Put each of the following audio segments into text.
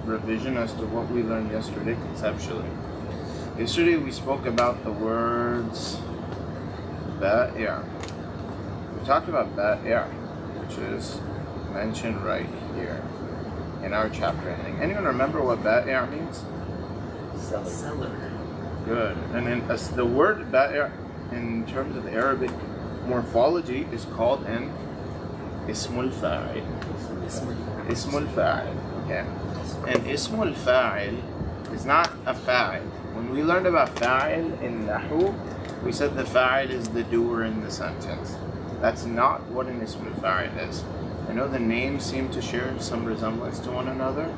revision as to what we learned yesterday conceptually. Yesterday we spoke about the words ba'ir. We talked about ba'ir, which is mentioned right here in our chapter ending. Anyone remember what ba'ir means? Seller. Good. And then the word ba'ir in terms of Arabic morphology is called an ismul fa'il. Ismul fa'il. Okay. And ismul fa'il is not a fa'il. When we learned about fa'il in Nahu, we said the fa'il is the doer in the sentence. That's not what an ismul fa'il is. I know the names seem to share some resemblance to one another,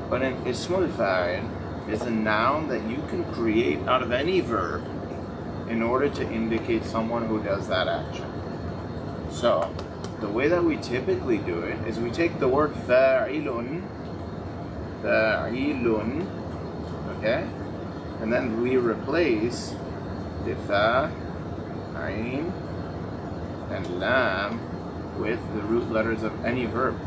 but an ismul fa'il is a noun that you can create out of any verb in order to indicate someone who does that action. So, the way that we typically do it is we take the word fa'ilun, okay? And then we replace the fa, ayn, and lam with the root letters of any verb.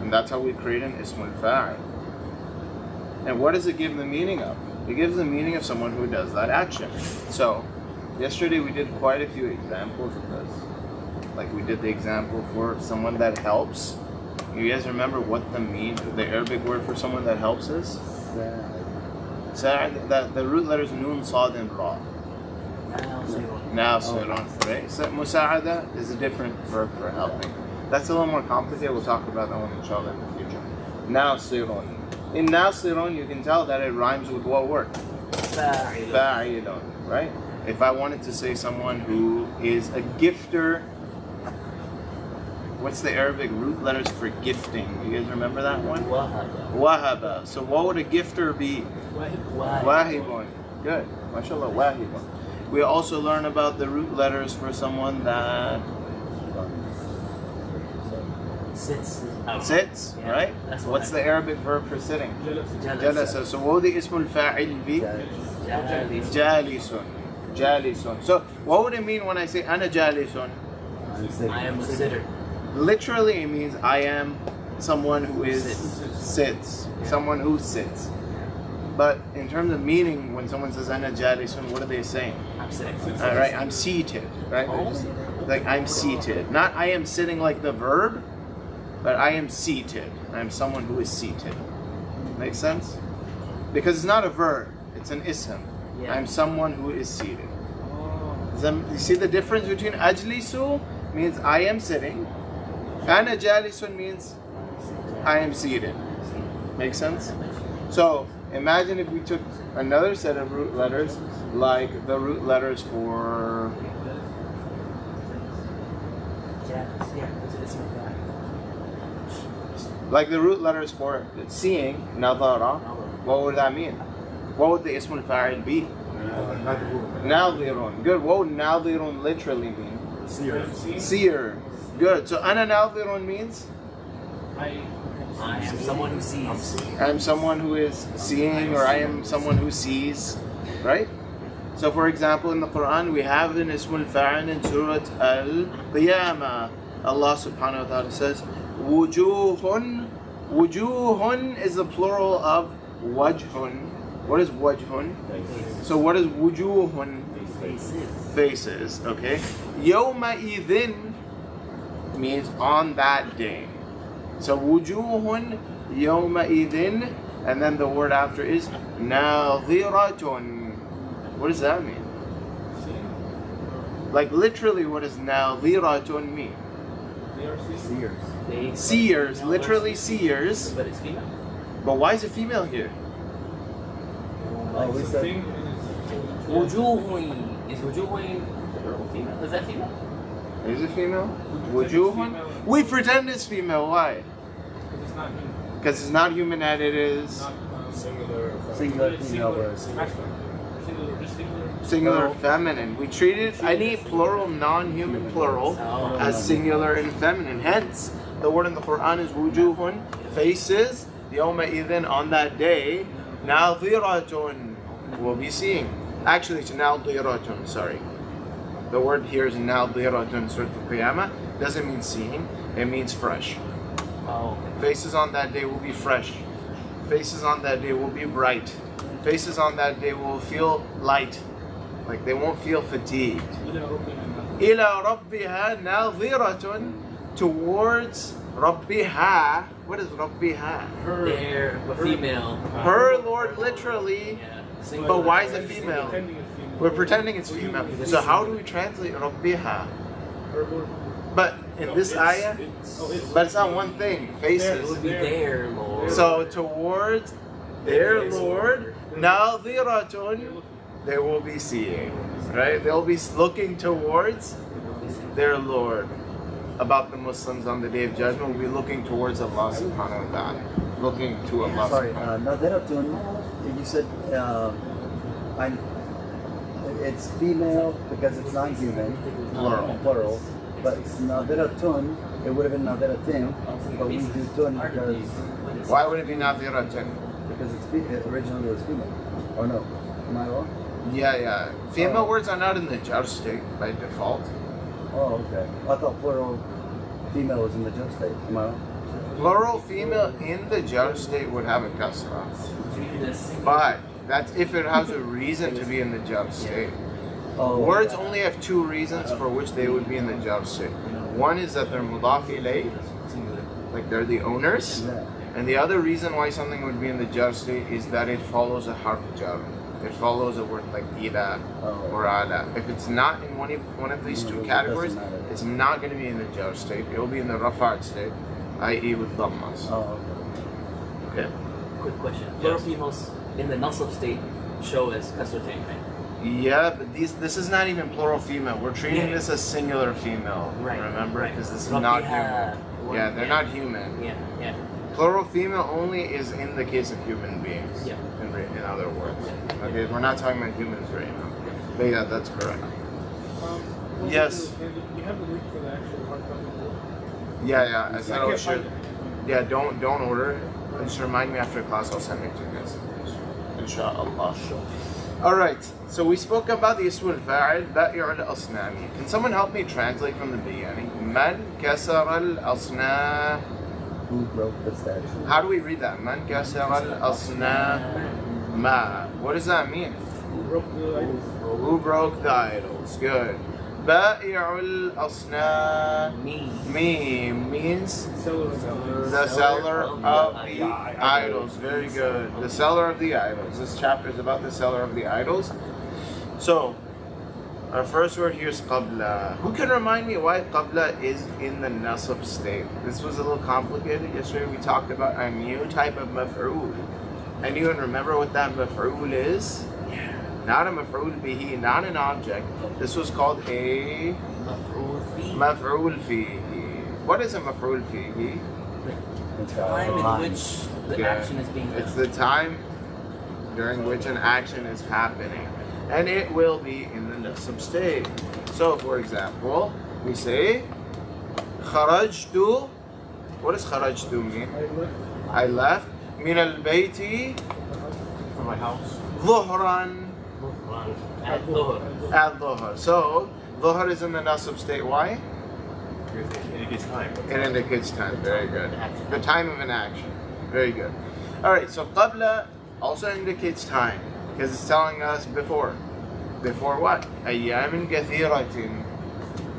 And that's how we create an ismul fa'il. And what does it give the meaning of? It gives the meaning of someone who does that action. So, yesterday we did quite a few examples of this. Like we did the example for someone that helps. You guys remember what the Arabic word for someone that helps is? Sa'id. The root letters nun, sad, and ra. Nasirun, right? So musa'ada is a different verb for helping. That's a little more complicated. We'll talk about that one inshallah in the future. Nasirun. In Nasirun, you can tell that it rhymes with what word? Fa'ilun, right? If I wanted to say someone who is a gifter, what's the Arabic root letters for gifting? You guys remember that one? Wahaba. So what would a gifter be? Wahibun. Good. MashaAllah, wahibun. We also learn about the root letters for someone that sits, yeah, right? What's the Arabic verb for sitting? Jalasa. So what would the ismul fa'il be? Jalisun. Jalisun. So what would it mean when I say ana jalisun? I am a sitter. Literally it means I am someone who sits. Someone who sits. But in terms of meaning, when someone says ana jalisun, what are they saying? I'm sitting. All right, I'm seated, right? Like I'm seated. Not I am sitting like the verb, but I am seated. I am someone who is seated. Make sense? Because it's not a verb, it's an ism. Yeah. I'm someone who is seated. You see the difference between ajlisu means I am sitting, ana jalisun means I am seated. Make sense? So imagine if we took another set of root letters, like the root letters for seeing, nadara. What would that mean? What would the ismul fa'il be? Nadhirun. Good. What would nadhirun literally mean? Seer. Good. So ana nadhirun means? I am someone who sees. I am someone who is seeing, or I am someone who sees. Right? So for example, in the Quran, we have an ismul fa'il in Surah Al-Qiyamah. Allah subhanahu wa ta'ala says, Wujuhun. Wujuhun is the plural of wajhun. What is wajhun? So what is wujuhun? Faces. Okay. Yawma idhin means on that day. So wujuhun yawma idhin, and then the word after is nadhiratun. What does that mean? Like literally, what does nadhiratun mean? Seers, literally seers. But it's female. But why is it female here? Wujuhun. Is wujuhun female? Is that female? Is it female? Wujuhun? We pretend it's female. Why? Because it's not human and it is Singular female words. singular feminine. We treat it any plural, non-human plural as singular and feminine. Hence, the word in the Quran is wujuhun, faces, yawma idhin, on that day, nadhiratun, will be seeing. Actually, it's nadhiratun, sorry. The word here is nadiratun, Surah Al-Qiyamah. Doesn't mean seeing, it means fresh. Oh. Faces on that day will be fresh. Faces on that day will be bright. Faces on that day will feel light. Like they won't feel fatigued. Ila rabbiha nadhiratun, towards rabbiha. What is rabbiha? They're a female. Her Lord, literally. Yeah. But why is it female? We're pretending it's female. So how do we translate rabbiha? But in this ayah, but it's not one thing. It Faces. would be their Lord. So towards their Lord, nadhiratun, they will be seeing, right? They'll be looking towards their Lord. About the Muslims on the Day of Judgment, will be looking towards Allah subhanahu wa ta'ala. Looking to Allah. Sorry, nadiratun, you said it's female because it's non-human, plural. But it's nadiratun, it would have been nadiratin, but we do tun because Why would it be nadhiratun? it originally was female. Or no? Am I wrong? Yeah. Female words are not in the jar state by default. Oh, okay. I thought plural female was in the jar state. Am I wrong? Plural female in the jar state would have a kasra. But that's if it has a reason to be in the jar state. Oh, Words only have two reasons for which they would be in the jar state. One is that they're mudaf ilayh, like they're the owners. Yeah. And the other reason why something would be in the jar state is that it follows a harf jar. It follows a word like ila or ala. If it's not in one of these two categories, it's not going to be in the jar state. It will be in the rafa'at state, i.e. with dhammas. Oh, Okay. Quick question. Plural females in the nasab state show as kasratain, right? Yeah, but this is not even plural female. We're treating this as singular female. Right. Remember, Right. because this is Rabbiha, not human. one, Yeah, they're not human. Yeah. Plural female only is in the case of human beings. Yeah. In other words. Okay, we're not talking about humans right now. But yeah, that's correct. Yes. You have the link for the actual hard copy book? Yeah. I said I I can't should. find it. Yeah, don't order it. Just remind me after class. I'll send it to you guys. Inshallah. Alright, so we spoke about the ism al-fa'il, ba'i' al-asnami. Can someone help me translate from the beginning? Man kasar al-asnam. who broke the statue? How do we read that? Man kasar al-asnam. Ma. What does that mean? Who broke the idols? Who broke the idols? Good. Ba'i' al-asnam. Me means the seller of the idols. Very good. The seller of the idols. This chapter is about the seller of the idols. So, our first word here is qabla. Who can remind me why qabla is in the nasab state? This was a little complicated. Yesterday we talked about a new type of maf'ul. Anyone remember what that maf'ul is? Not a maf'ul bihi, not an object. This was called a maf'ul fihi. What is a maf'ul fihi? The time in which the action is being done. It's the time during which an action is happening. And it will be in the nasab state. So, for example, we say, kharajtu. What does kharajtu mean? I left. Min al-bayti. From my house. Dhuhran. At Dhuhr. At dhuhr. So, dhuhr is in the nasab state. Why? It indicates time. It indicates time. Very good. The time of an action. Very good. Alright, so qabla also indicates time. Because it's telling us before. Before what? Ayyamin kathiratin.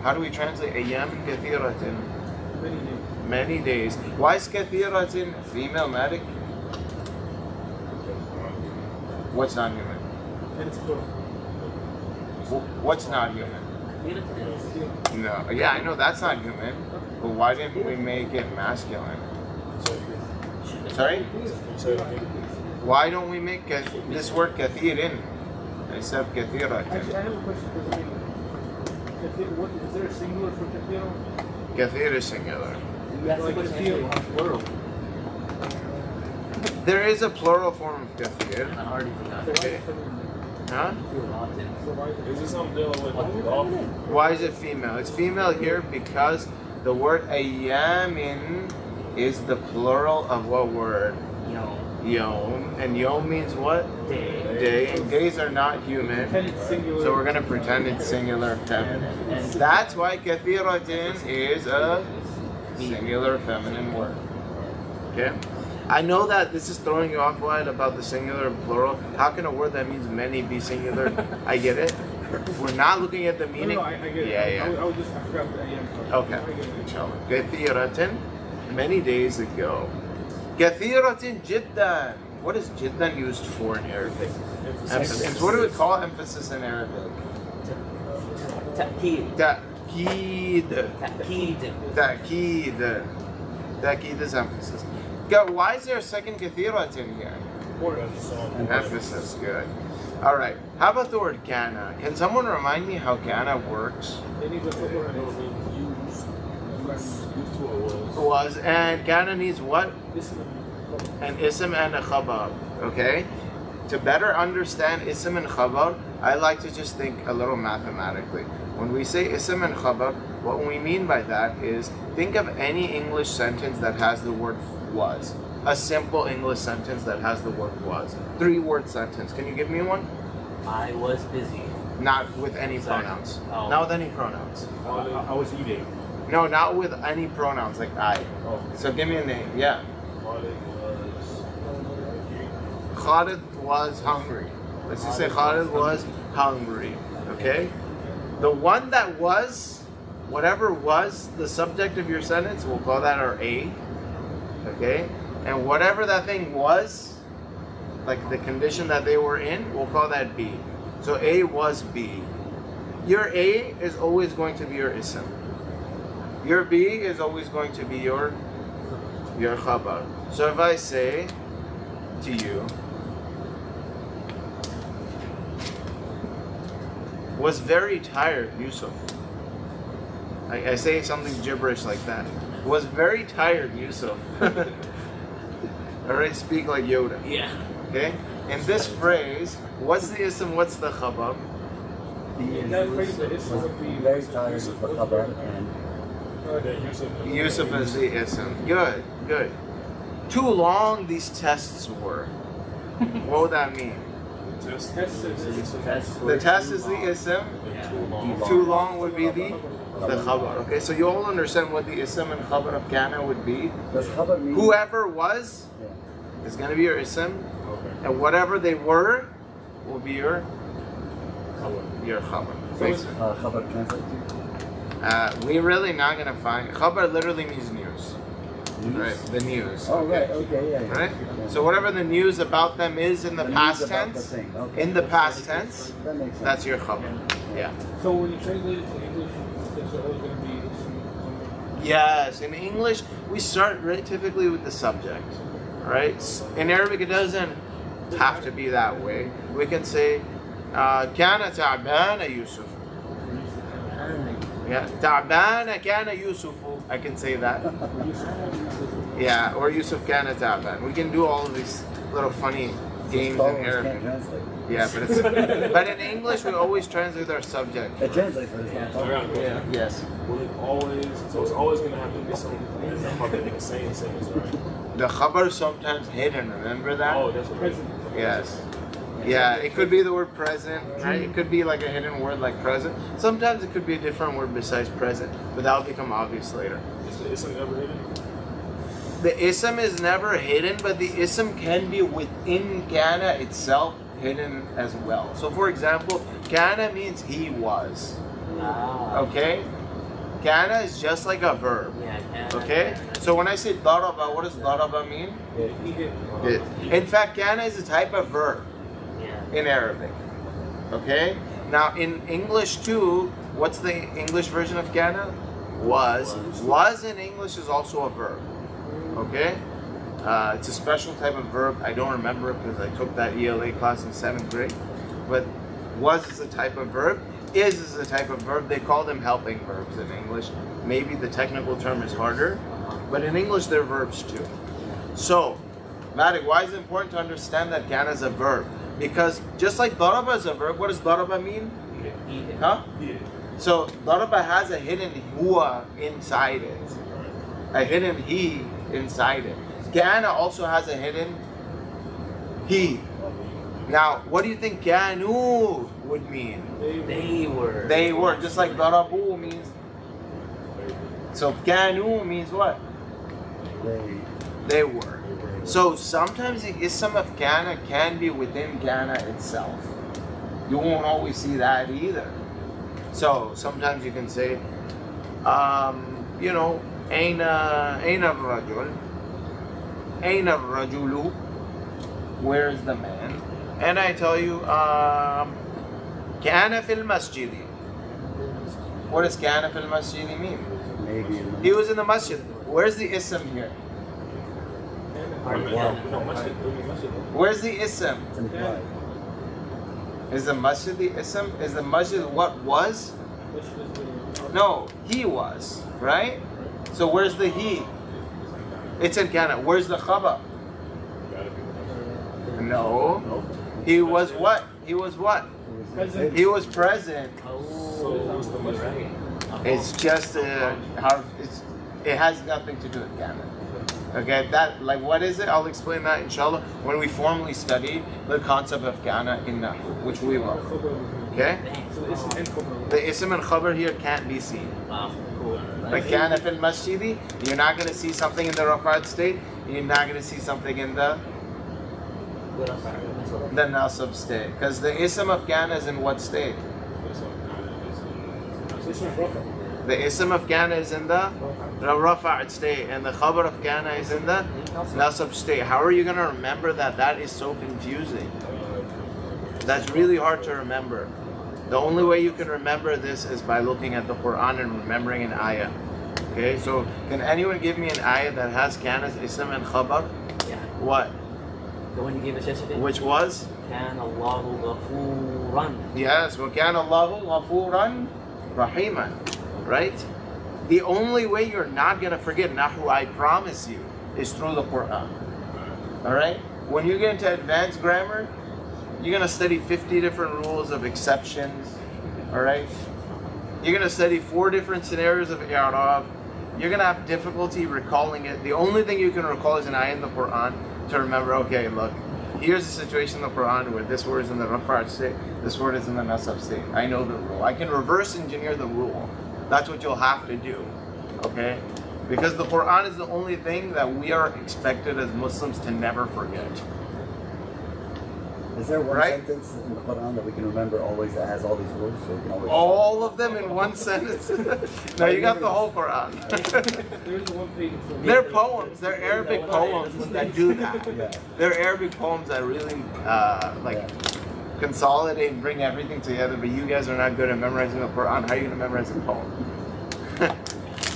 How do we translate ayyamin kathiratin? Many days. Why is kathiratin female medic? What's not human? What's not human? No. Yeah, I know that's not human. But why didn't we make it masculine? Sorry? Why don't we make this word kathirin instead of kathiratin? Actually, I have a question. Is there a singular for kathira? Kathir is singular. Plural. There is a plural form of kathir. I already forgot. Okay. Huh? Is this something dealing with golf? Why is it female? It's female here because the word ayyamin is the plural of what word? Yom. And Yom means what? Day. And days are not human. Pretend it's singular. So we're going to pretend it's singular feminine. And that's why kathiratin is a singular feminine word. Okay? I know that this is throwing you off, Wyatt, about the singular and plural. How can a word that means many be singular? I get it. We're not looking at the meaning. No, I get it. Yeah. I forgot the AM part. Okay. I get it. Inshallah. Kathiratin, many days ago. Kathiratin jiddan. What is jiddan used for in Arabic? Emphasis. What do we call emphasis in Arabic? Ta'keed. Ta'keed. Ta'keed. Ta'keed. Ta'keed is emphasis. Why is there a second kathiratin here? Emphasis, good. All right. How about the word kana? Can someone remind me how kana works? It needs a footwork. Was and kana needs what? Listen. An ism and a khabar. Okay. To better understand ism and khabar, I like to just think a little mathematically. When we say ism and khabar, what we mean by that is think of any English sentence that has the word was. A simple English sentence that has the word was. 3-word sentence. Can you give me one? I was busy. Not with any pronouns. Oh. Not with any pronouns. I was eating. No, not with any pronouns like I. Oh. So give me a name. Yeah. Khalid Khalid was hungry. Let's just say Khalid was hungry. Okay? The one that was, whatever was the subject of your sentence, we'll call that our A. Okay? And whatever that thing was, like the condition that they were in, we'll call that B. So A was B. Your A is always going to be your ism. Your B is always going to be your khabar. So if I say to you, was very tired, Yusuf. I say something gibberish like that. Was very tired, Yusuf. Alright, speak like Yoda. Yeah. Okay? In this phrase, what's the ism, what's the khabar? In that phrase, the ism would be Very tired of the khabar and Yusuf is the ism. Good, good. Too long these tests were. What would that mean? test is The test is the ism. Too long would be the khabar. Okay, so you all understand what the ism and khabar of kana would be. does khabar mean Whoever was is going to be your ism, and whatever they were will be your khabar. Makes sense. khabar translate to? We're really not going to find khabar. Literally means news, right? The news. Oh, right, okay, yeah. Right. So whatever the news about them is in the news past about the tense, thing, okay. in the past tense, That makes sense. that's your khabar. Yeah. So when you translate it to English, it's always going to be Yes, in English, we start typically with the subject, right? In Arabic, it doesn't have to be that way. We can say, كان تعبان يوسف. Yeah, تعبان كان يوسف. I can say that. Yeah, or Yusuf كان تعبان. We can do all of these little funny games in Scholars Arabic. can't translate. Yeah, but in English, we always translate our subject. It translates, but it's not talking. Yeah. Yes. Will it always? So it's always going to have to be something in the khabar in the same sentence, right? The khabar is sometimes hidden. Remember that? Oh, that's what it is. present. Yes. Yeah, it could be the word present, right? It could be like a hidden word like present. Sometimes it could be a different word besides present, but that will become obvious later. Is the ism ever hidden? The ism is never hidden, but the ism can be within kana itself hidden as well. So for example, kana means he was. Ah. Okay? Kana is just like a verb. Yeah, can. Okay? So when I say daraba, what does daraba mean? He did. In fact, kana is a type of verb Yeah. in Arabic. Okay? Now in English too, what's the English version of kana? Was. Was in English is also a verb. Okay? It's a special type of verb. I don't remember it because I took that ELA class in 7th grade. But was is a type of verb. Is a type of verb. They call them helping verbs in English. Maybe the technical term is harder. But in English, they're verbs too. So, Madik, why is it important to understand that kana is a verb? Because just like daraba is a verb, what does daraba mean? Huh? Yeah. So, daraba has a hidden huwa inside it. A hidden he inside it. Kana also has a hidden He. Now, what do you think كانوا would mean? They were. They were, just like ضربوا means. So كانوا means what? They were. So sometimes the ism of kana can be within kana itself. You won't always see that either. So sometimes you can say, أين الرجل? أين الرجل? Where's the man? And I tell you, كان في المسجد. What does كان في المسجد mean? Maybe. He was in the masjid. Where's the ism here? Where's the ism? It's implied. Is the masjid the ism? Is the masjid what was? No, he was, right? So where's the he? It's in kana. Where's the khabar? No. He was what? He was what? He was present. Oh, right. It's just it has nothing to do with kana. Okay, what is it? I'll explain that inshallah when we formally study the concept of kana in Nahu, which we will. Okay? The ism and khabar here can't be seen. Wow, cool. Like kana fil masjidi, you're not going to see something in the rafa'at state, you're not going to see something in the nasab state. Because the ism of kana is in what state? The ism of kana is in the rafa'at state, and the khabar of kana is in the nasab state. How are you going to remember that? That is so confusing. That's really hard to remember. The only way you can remember this is by looking at the Quran and remembering an ayah. Okay, so can anyone give me an ayah that has kana's ism and khabar? Yeah. What? The one you gave us yesterday? Which was? كان الله غفورا. Yes, وَكَانَ اللَّهُ غَفُورًا رَحِيمًا. Right? The only way you're not going to forget Nahu, I promise you, is through the Quran. Alright? When you get into advanced grammar, you're going to study 50 different rules of exceptions. Alright? You're going to study 4 different scenarios of i'rab. You're going to have difficulty recalling it. The only thing you can recall is an ayah in the Quran to remember, okay, look, here's a situation in the Quran where this word is in the rafa'at state, this word is in the nasab state. I know the rule. I can reverse engineer the rule. That's what you'll have to do. Okay? Because the Quran is the only thing that we are expected as Muslims to never forget. Is there one Right? sentence in the Quran that we can remember always that has all these rules? So we can always All of them in one sentence. No, you got the whole Quran. There's one page from They're poems. They're Arabic poems that do that. Yeah. They're Arabic poems that really consolidate and bring everything together. But you guys are not good at memorizing the Quran. How are you going to memorize a poem?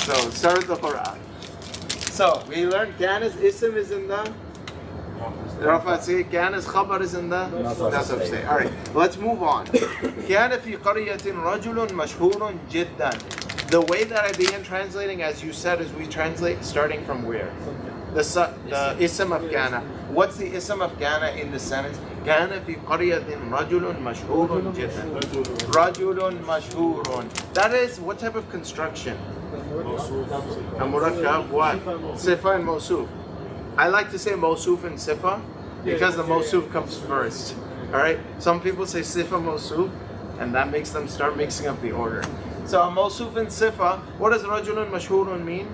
So start with the Quran. So we learned Kana's ism is in the Rafa'at state. Kana's khabar is in the nasab state. All right, let's move on. كان في قرية رجل مشهور جدا. The way that I began translating, as you said, is we translate starting from where? The ism of kana. What's the ism of kana in the sentence? كان في قرية رجل مشهور جدا. رجل مشهور. That is what type of construction? A murakkab, what? Sifa and mawsuf. I like to say mawsuf and sifa because the mawsuf comes first. Alright? Some people say sifa mawsuf and that makes them start mixing up the order. So a mawsuf and sifa, what does rajulun mashhurun mean?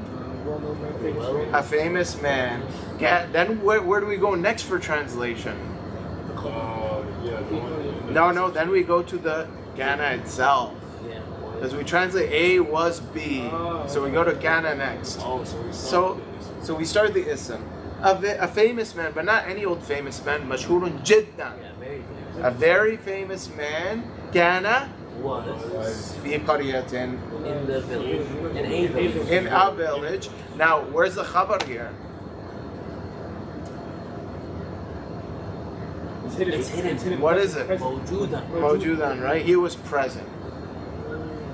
A famous man. Then where do we go next for translation? No, then we go to the kana itself. Because we translate A was B. So we go to kana next. So we start the ism. A famous man, but not any old famous man. Mashhurun jiddan. A very famous man. Kana Was fi qaryatin. in the village. In a village. In a village. Now, where's the khabar here? It's hidden. What is it? موجودا. Mawjudan, right? He was present.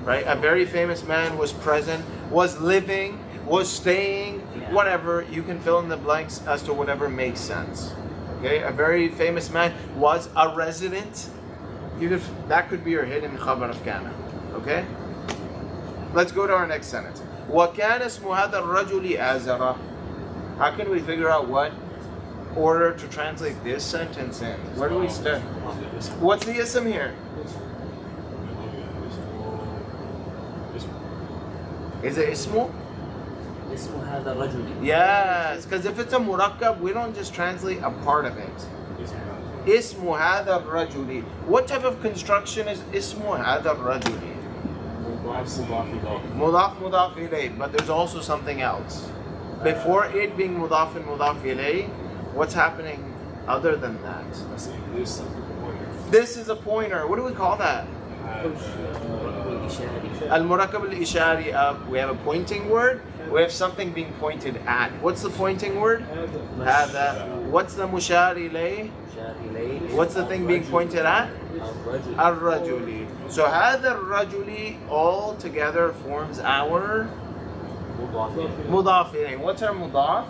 Right? A very famous man was present, was living, was staying, whatever. You can fill in the blanks as to whatever makes sense. Okay? A very famous man was a resident. That could be your hidden khabar of kana. Okay? Let's go to our next sentence. وَكَانَ اسْمُ هَذَا الرَّجُلِ آزَرَةً. How can we figure out what order to translate this sentence in? Where do we start? What's the ism here? Is it ismu? اسمه هذا الرجل. Yes, because if it's a murakkab, we don't just translate a part of it. Ismu hadha rajuli. What type of construction is ismu hadha rajuli? Mudaf mudaf ilayh, but there's also something else. Before it being mudaf and mudaf ilayh, what's happening other than that? This is a pointer. What do we call that? Al-murakkab al-ishari. We have a pointing word. We have something being pointed at. What's the pointing word? Hadha. What's the mushari ilayh? What's the thing being pointed at? Ar-rajuli. So hadha ar-rajuli all together forms our mudaf ilayh. What's our mudaf?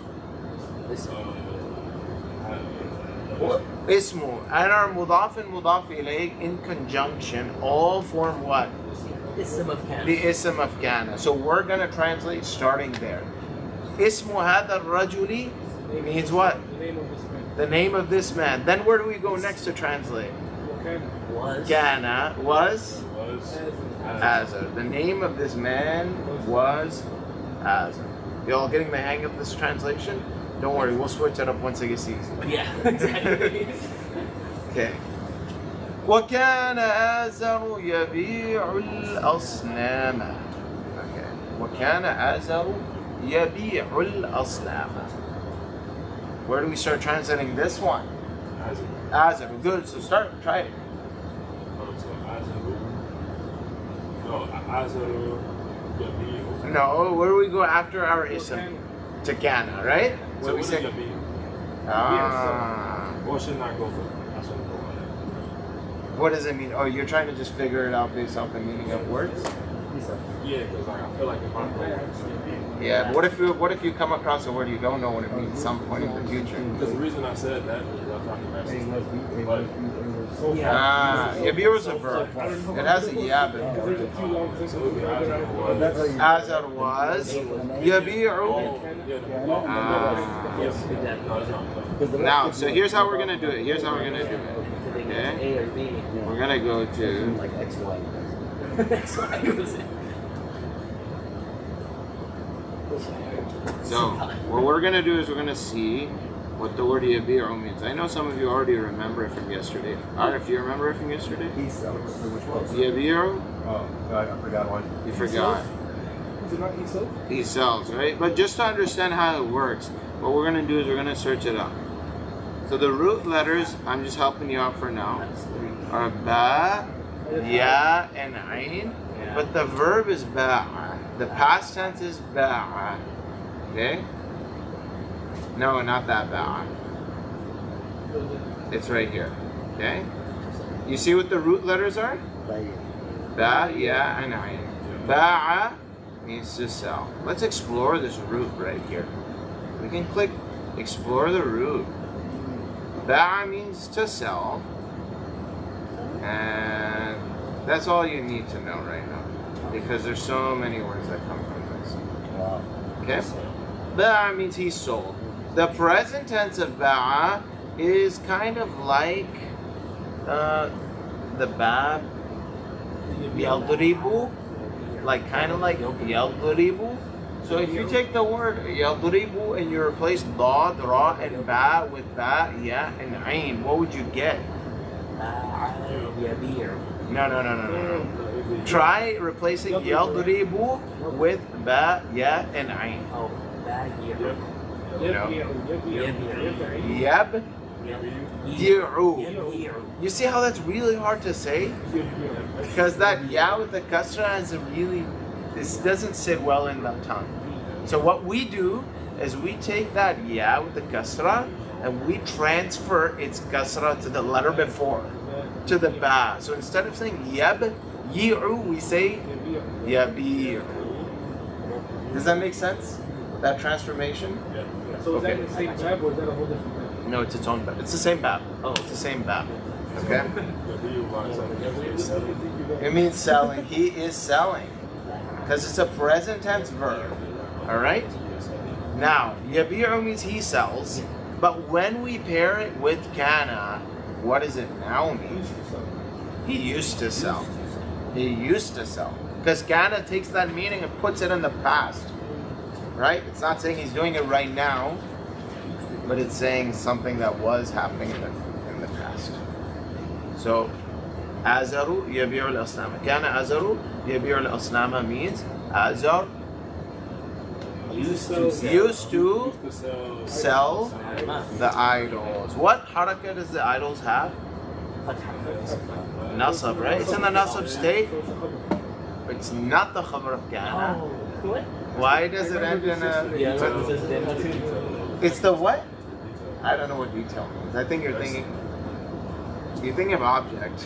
Ismu. And our mudaf and mudaf ilayh in conjunction all form what? Ism of Kana. The ism of Kana. So we're going to translate starting there. Ismu hadha rajuli means what? The name of this man. The name of this man. Then where do we go next to translate? Was. Kana was Azar. The name of this man was Azar. You all getting the hang of this translation? Don't worry, we'll switch it up once it gets easy. Yeah, exactly. Okay. وكان آزر يبيع الأصنام. Okay. وكان آزر يبيع الأصنام. Where do we start translating this one? Azar. Good. So try it. No. Where do we go after our ism? To Kana, right? So we say. Or should not go for I shouldn't go on that. What does it mean? Oh, you're trying to just figure it out based off the meaning of words? Yeah, because like, I feel like if I go, Yeah, but what if you come across a word you don't know what it means some point in the future? because the reason I said that is I thought the rest is Yabir was a verb. It has a yab. Azar was. Yabiru. Now, so here's how we're going to do it. Here's how we're going to do it. Okay? A or B. We're going to go to. Like X, Y. That's what I was saying. So, what we're going to do is we're going to see what the word yabiru means. I know some of you already remember it from yesterday. If you remember it from yesterday? Yabiru? Oh, I forgot one. You forgot. Is it not he sells? He sells, right? But just to understand how it works, what we're going to do is we're going to search it up. So the root letters, I'm just helping you out for now, are ba, ya, and ayn. But the verb is ba'a. The past tense is ba'a. Okay? No, not that ba'a. It's right here. Okay? You see what the root letters are? Ba, ya, and ayn. Ba'a means to sell. Let's explore this root right here. We can click explore the root. Ba'a means to sell. And that's all you need to know right now. Because there's so many words that come from this. Wow. Okay? Ba'a means he sold. The present tense of ba'a is kind of like the bab yaldribu, like kind of like yaldribu. So if you take the word yaldribu and you replace dad, ra, and ba with ba, ya, and ayn, what would you get? No. Try replacing yaldribu with ba, ya, and ayn. Oh, Bahir. Yab, yi'u. You see how that's really hard to say? Because that ya with the kasra is this doesn't sit well in the tongue. So what we do is we take that ya with the kasra and we transfer its kasra to the letter before, to the ba. So instead of saying yab, yi'u, we say yabir. Does that make sense? That transformation? So is that the same bab or is that a whole different bab? No, it's its own bab. It's the same bab. Oh, it's the same bab. Okay? It means selling. He is selling. Because it's a present tense verb. Alright? Now, yabi'u means he sells. But when we pair it with kana, what does it now mean? He used to sell. He used to sell. Because kana takes that meaning and puts it in the past. Right? It's not saying he's doing it right now, but it's saying something that was happening in the past. So, Azaru yabi'u al-asnama. Kana Azaru yabi'u al-asnama means Azar used to sell the idols. What harakah does the idols have? Nasab, right? It's in the nasab state. It's not the khabar of kana. Why does it end in a... It's the what? I don't know what detail means. I think you're thinking of object.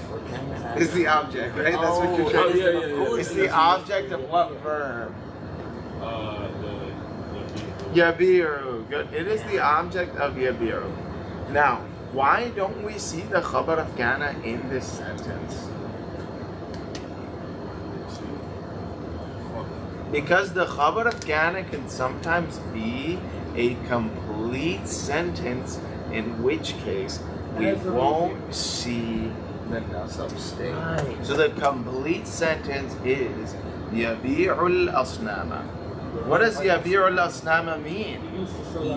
It's the object, right? That's what you're trying to say. It's the object of what verb? Yabiru. Good. It is the object of yabiru. Now, why don't we see the khabar of kana in this sentence? Because the khabar of kana can sometimes be a complete sentence, in which case we won't see the nasab state. So the complete sentence is yabi'ul asnama. What does yabi'ul asnama mean?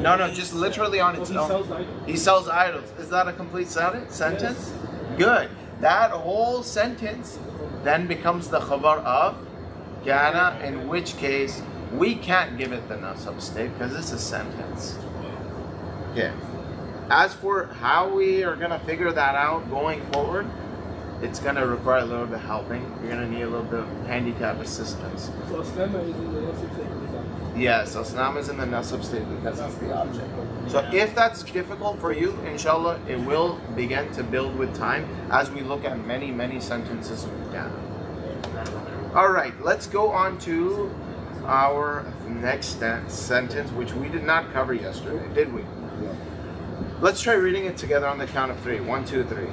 No, just literally on its own. He sells idols. Is that a complete sentence? Good. That whole sentence then becomes the khabar of kana, in which case we can't give it the nasab state because it's a sentence. Okay. As for how we are going to figure that out going forward, it's going to require a little bit of helping. You're going to need a little bit of handicap assistance. So asnama is in the nasab state. Yes, asnama is in the nasab state because it's the object. So if that's difficult for you, inshallah, it will begin to build with time as we look at many, many sentences with kana. All right, let's go on to our next sentence, which we did not cover yesterday, did we? Yeah. Let's try reading it together on the count of 3. 1, 2, 3.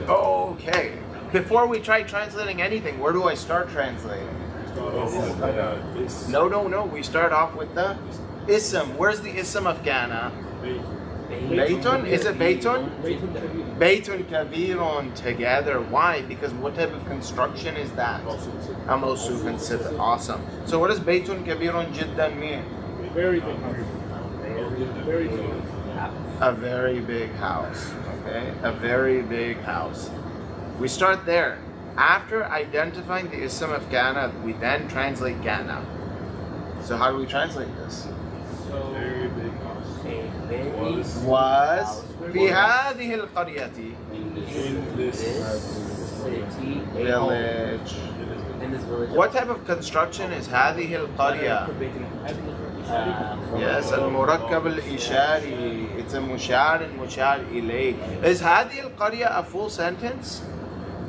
Okay. Before we try translating anything, where do I start translating? No. We start off with the ism. Where's the ism of kana? Baytun? Is it baytun? Baytun kabirun, together. Why? Because what type of construction is that? A mawsuf and sifa. Awesome. So what does baytun kabirun jiddan mean? Very big house. Very big house. A very big house. Okay? A very big house. We start there. After identifying the ism of kana, we then translate kana. So how do we translate this? So Very big house. Was في هذه القرية In this village. In this village. What type of construction is هذه القرية? Yes, المركب الإشاري. It's a مشار إليه. Is هذه القرية a full sentence?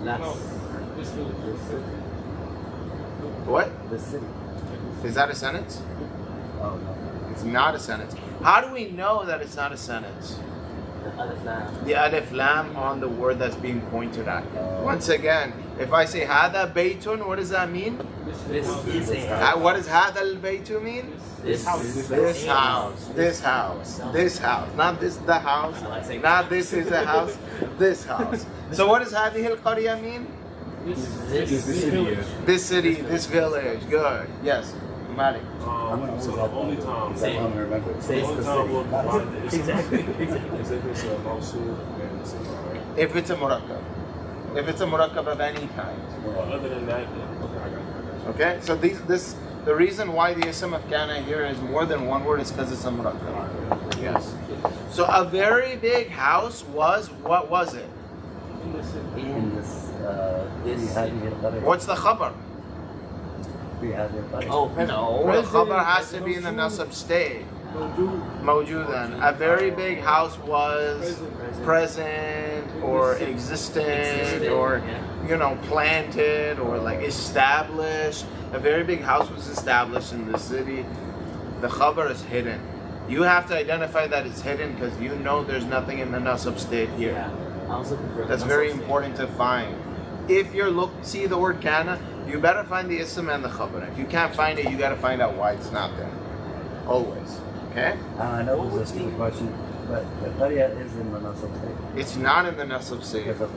no, this village. What? The city. Is that a sentence? Oh no. It's not a sentence. How do we know that it's not a sentence? The alif lam on the word that's being pointed at. Once again, if I say hada baytun, what does that mean? This is a house. What does hada al-baytu mean? This house. This house. This house. This house. Not this the house. Not this is a house. This house. So what does hadhihi al-qarya mean? This village. This city, this village. Good. Yes. Malik. So the only time, I don't remember. the only time we'll provide the ism Exactly. is if it's a mawsuf and it's right? If it's a murakkab. If it's a murakkab of any kind. Well, other than that, then, okay, I got you. Okay? So the reason why the ism of kana here is more than one word is because it's a murakkab. Yes. So a very big house was, what was it? In the city. In this, This في هذه القرية. What's the khabar? في هذه القرية. Oh, no. The khabar has to be in the nasab state. Mawjudan. A very big house was present or existent or, planted or like established. A very big house was established in the city. The khabar is hidden. You have to identify that it's hidden because you know there's nothing in the nasab state here. I was looking for That's very important to find. If you're see the word kana, you better find the ism and the khabar. If you can't find it, you got to find out why it's not there. Always. Okay? I know this is a stupid question, but the Qarya is in the Nasab state. It's not in the nasab state. Because of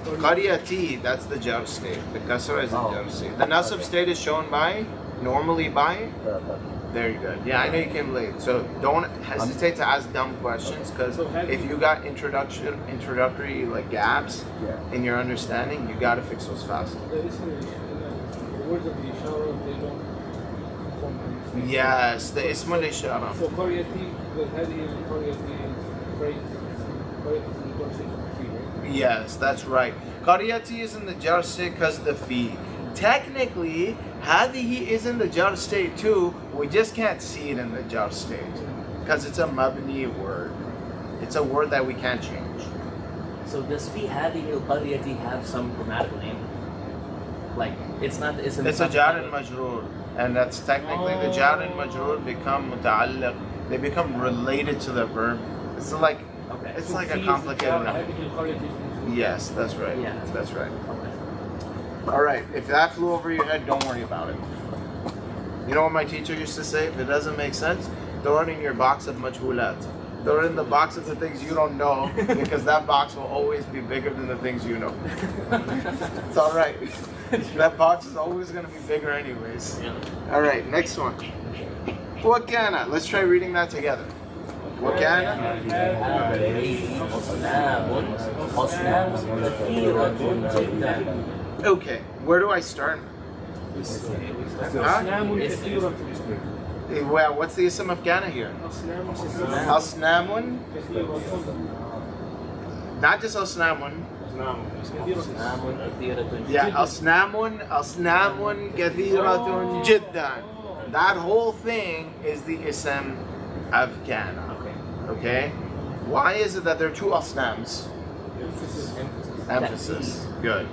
the Qaryati, that's the jar state. The kasra is the Oh. jar state. The nasab state is shown by, normally by. Very good. Yeah, I know you came late, so don't hesitate to ask dumb questions, because if you got introductory like gaps Yeah. in your understanding, you got to fix those fast. The words of the Ishara, they don't form any. Yes, the ismul ishara. So Qaryati, the Hadi and Qaryati is phrase. Qaryati is the concept of tree, right? Yes, that's right. Qaryati is in the jar state because the fi. Technically, hadihi is in the jar state too. We just can't see it in the jar state because it's a mabni word. It's a word that we can't change. So does fi hadhihi al-qaryati have some grammatical name? Like it's not the ism. It's a jar and majroor, and that's technically the jar and majroor become muta'alliq. They become related to the verb. It's like Okay. it's So like fi a is complicated. the jar, Hadi and Qaryati is Yes, that's right. Yeah. That's right. Okay. All right, if that flew over your head, don't worry about it. You know what my teacher used to say? If it doesn't make sense, throw it in your box of majhulat. Throw it in the box of the things you don't know, because that box will always be bigger than the things you know. It's all right. That box is always going to be bigger anyways. Yeah. All right, next one. Wakana. Let's try reading that together. Wakana. أصنام كثيرة جدا. Okay, where do I start? Huh? أصنام كثيرة. Well, what's the ism of Ghana here? أصنام Asnamun. كثيرة. Not just Asnamun. أصنام كثيرة Yeah, Asnamun kathiratun jiddan. That whole thing is the ism of Ghana. Okay. Okay? Why is it that there are two Asnams? Emphasis. Good.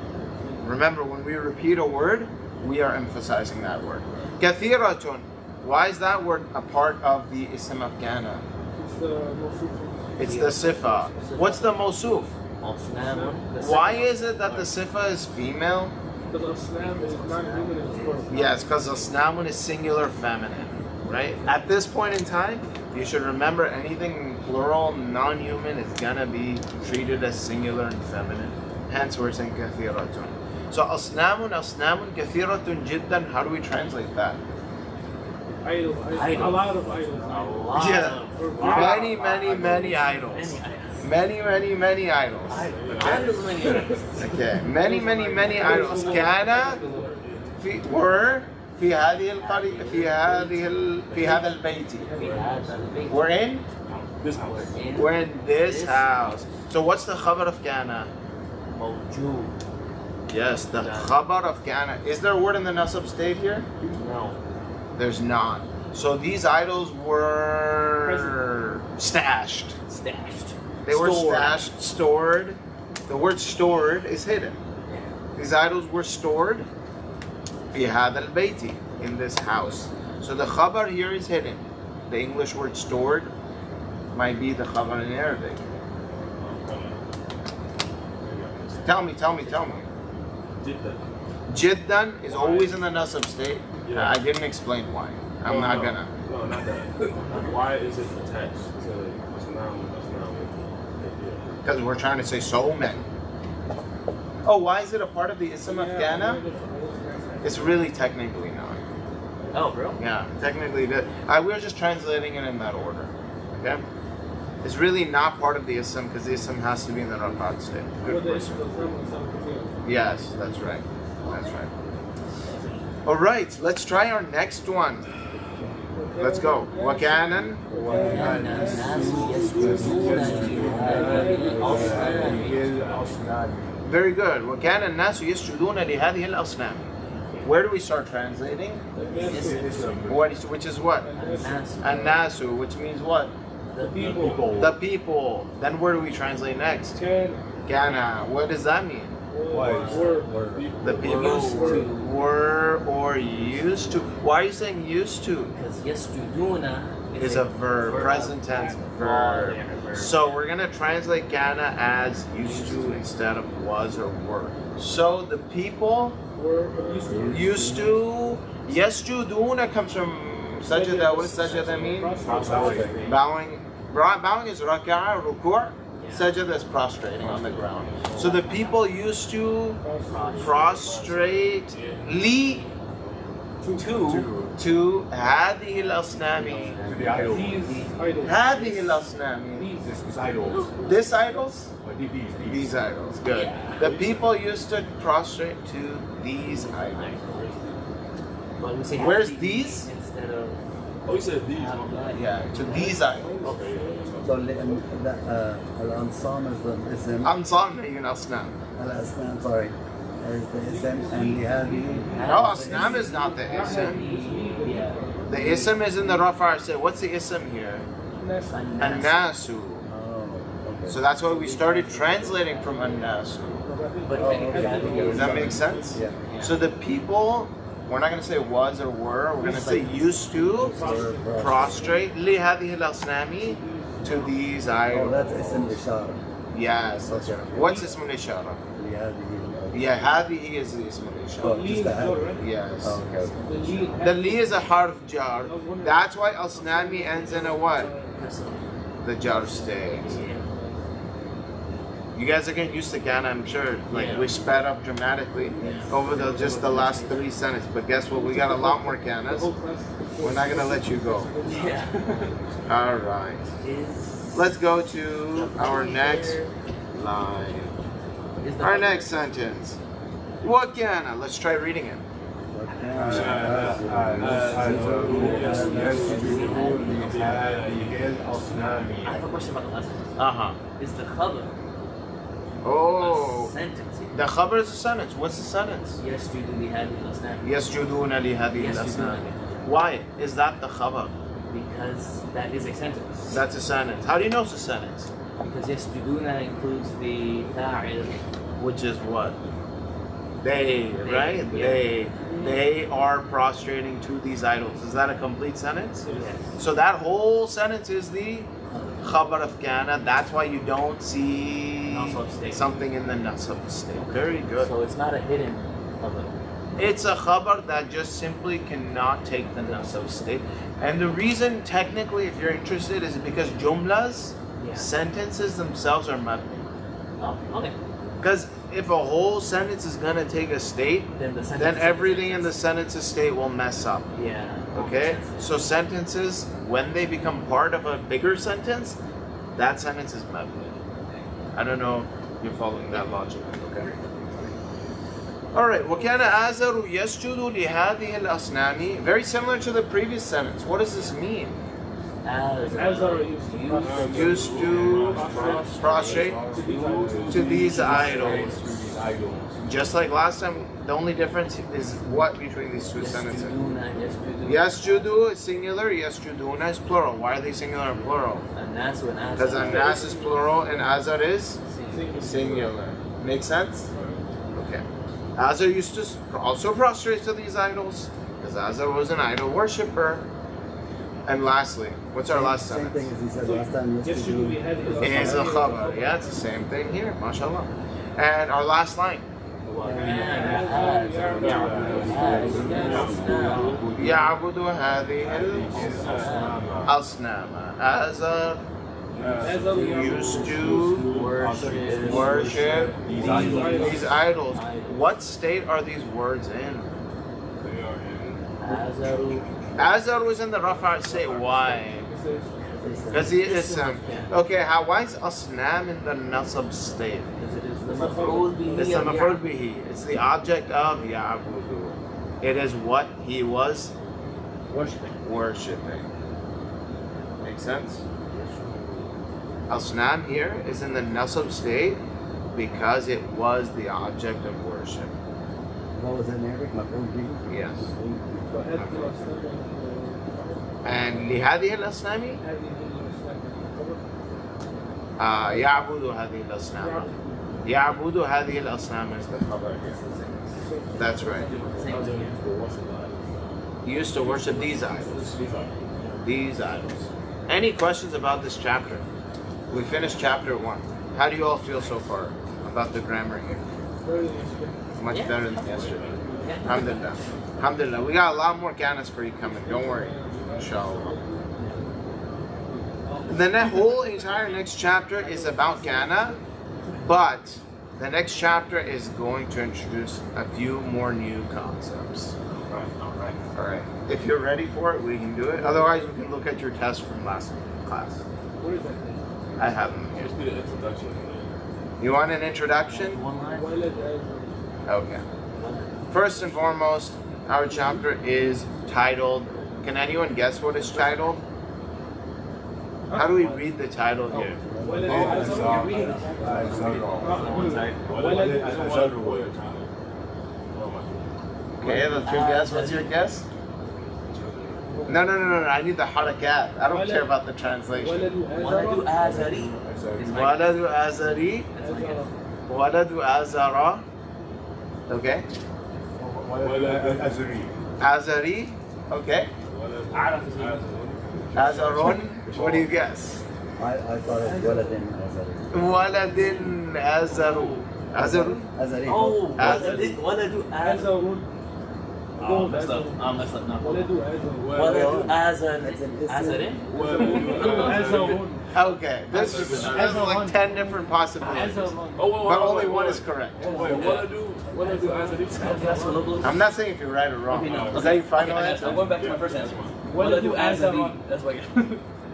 Remember, when we repeat a word, we are emphasizing that word. Kathiratun. Why is that word a part of the ism of Ghana? It's the Mawsuf. It's the sifa. What's the mosuf? أصنام. Why is it that the sifa is female? Because Aslam is non-human in its form. Yes, because asnamun is singular feminine, right? At this point in time, you should remember anything plural, non-human is gonna be treated as singular and feminine. Hence, we're saying kathiratun. So asnamun kathiratun jiddan. How do we translate that? Idol. Idol. A lot of idols. Yeah. Many, many, many idols. Many, many, many idols. Okay. Many, many, many idols. كان were في هذه القرية في هذا البيت. We're in. This house. We're in this house. So what's the khabar of Ghana? موجود. Yes, the khabar of Ghana. Is there a word in the nasab state here? No. There's not. So these idols were stashed. Stashed. They were Stored. stashed, stored. The word stored is hidden. These idols were stored في هذا البيت, in this house. So the khabar here is hidden. The English word stored might be the khabar in Arabic. Tell me. Jiddan. Jiddan is always in the nasab state. Yeah. I didn't explain why. I'm not gonna. No, not that. Why is it attached to Asnam? Because we're trying to say so many. Oh, why is it a part of the ism of Ghana? It's really technically not. Oh, bro. Yeah, technically, we're just translating it in that order. Okay? It's really not part of the ism because the ism has to be in the rafat state. Good question. Yes, that's right. That's right. All right, let's try our next one. Let's go. وكانا كان الناس يسجدون لهذه Very good. وكان الناس يسجدون لهذه الأصنام. Where do we start translating? Which is what? الناس, which means what? The people. The people. Then where do we translate next? Kana. What does that mean? The people were or used to. Why are you saying used to? Because يسجدون Is a verb, present tense verb. So we're gonna translate kana as used to instead of was or were. So the people Were used to. Used to. Yasjuduna comes from sajada. What does sajada mean? Bowing. Bowing is rak'ah, ruku'. Sajada is prostrating on the ground. So the people used to prostrate li to هذه الأصنام. To the idol. These idols. هذه الأصنام. This idols. This idols? These. These idols. Good. The people used to prostrate to these idols. But we say Where's hadi these? instead of Oh, you said these. Yeah, to these idols. Okay. So الأنصام is the ism. أنصام هي الأصنام. الأسنان, sorry, is the ism, and لهذه. No, Asnam is not the ism. yeah. The ism is in the Rafa. Say, what's the ism here? An-nasu. Oh, okay. So that's why we started translating from An-nasu. But Does that make sense? Yeah. So the people, we're not going to say was or were, we're going to say used to prostrate li hadhihi al-asnami to these Oh, idols. that's ism ishara. Yes, that's right. What's ism al-ishara? لهذه. Yeah, hadhihi is the ism Oh, al-ishara. just the Jar, had. right? Yes. Oh, okay. The li is a harf jar. That's why al-snami ends in a what? The jar stays. You guys are getting used to Ghana, I'm sure. Like we sped up dramatically over just the last 3 sentences. But guess what? We got a lot more Ghanas. We're not gonna let you go. Yeah. All right. Let's go to our next line. Our next sentence. What Ghana? Let's try reading it. I have a question about the last one. Uh-huh. Is the khabar Oh. a sentence? The khabar is a sentence. What's the sentence? يسجد لهذه الأصنام. يسجدون لهذه الأصنام. يسجدون. Why is that the khabar? Because that is a sentence. That's a sentence. How do you know it's a sentence? Because يسجدون includes the fa'il. Which is what? They, right? Yeah. They are prostrating to these idols. Is that a complete sentence? Yes. So that whole sentence is the khabar of kana. That's why you don't see Nasab state. something in the nasab state. Very good. So it's not a hidden khabar. It's a khabar that just simply cannot take the nasab state. And the reason, technically, if you're interested, is because jumlas, Yeah. sentences themselves are mabni. Oh, okay. Because if a whole sentence is going to take a state, Then the sentence. then is everything in the sentence. sentence's state will mess up. Yeah. Okay? So sentences, when they become part of a bigger sentence, that sentence is mabni. I don't know if you're following that logic. Okay? Alright, وَكَانَ آزَرُ يَسْجُدُ لِهَذِهِ الْأَصْنَامِ. Very similar to the previous sentence. What does this mean? Azar used to prostrate. Used to prostrate to these idols. Just like last time, the only difference is what between these two sentences? Yasjudu is singular, yasjuduna is plural. Why are they singular and plural? Because Anas is plural and Azar is singular. Make sense? Okay. Azar used to also prostrate to these idols because Azar was an idol worshipper. And lastly, what's our last Same sentence? thing as he said last time. Yes, you we had It is a khabar. Yeah, it's the same thing here. MashaAllah. And our last line. يعبد هذه الأصنام. Azar used to worship these idols. What state are these words in? Azar was in the Rafa state. Why? Because he is ism. Okay, why is Asnam in the Nasab state? It's the maf'ul bihi. It's the object of Ya'budu. It is what he was worshipping. Make sense? Asnam here is in the Nasab state because it was the object of worship. What was that in Arabic? Yes. And لهذه الأصنام يعبد هذه الأصنام. يعبد هذه الأصنام is the khabar here. That's right. He used to worship these idols. These idols. Any questions about this chapter? We finished chapter 1. How do you all feel so far about the grammar here? Much better than yesterday. Alhamdulillah. Alhamdulillah. We got a lot more Qasas for you coming. Don't worry. Inshallah. The whole entire next chapter is about Qana, but the next chapter is going to introduce a few more new concepts. Alright. If you're ready for it, we can do it. Otherwise, we can look at your test from last class. What is that? I have them here. Just be the introduction. You want an introduction? One line. Walad Okay. First and foremost, our chapter is titled. Can anyone guess what it's titled? How do we read the title here? Walad You're reading it. Okay, that's your guess. What's your guess? No. I need the harakat. I don't care about the translation. Waladu Azari. Waladu Azari. Waladu Azara. Okay. Azari. Okay. Azarun. What do you guess? I thought it was Waladin Azari. Waladin Azaru. Azaru? Azari. Oh, Azari. Waladu Azari. Azarun. Oh, messed up. I'm messed up now. Waladu Azarun. Waladu Azari. It's an- Azari? Azarun. Okay. This is like 10 different possibilities. But only one is correct. What I do Azari? I'm not saying if you're right or wrong. Is that your final answer? I'm going back to my first answer. Waladu Azari. That's what I get.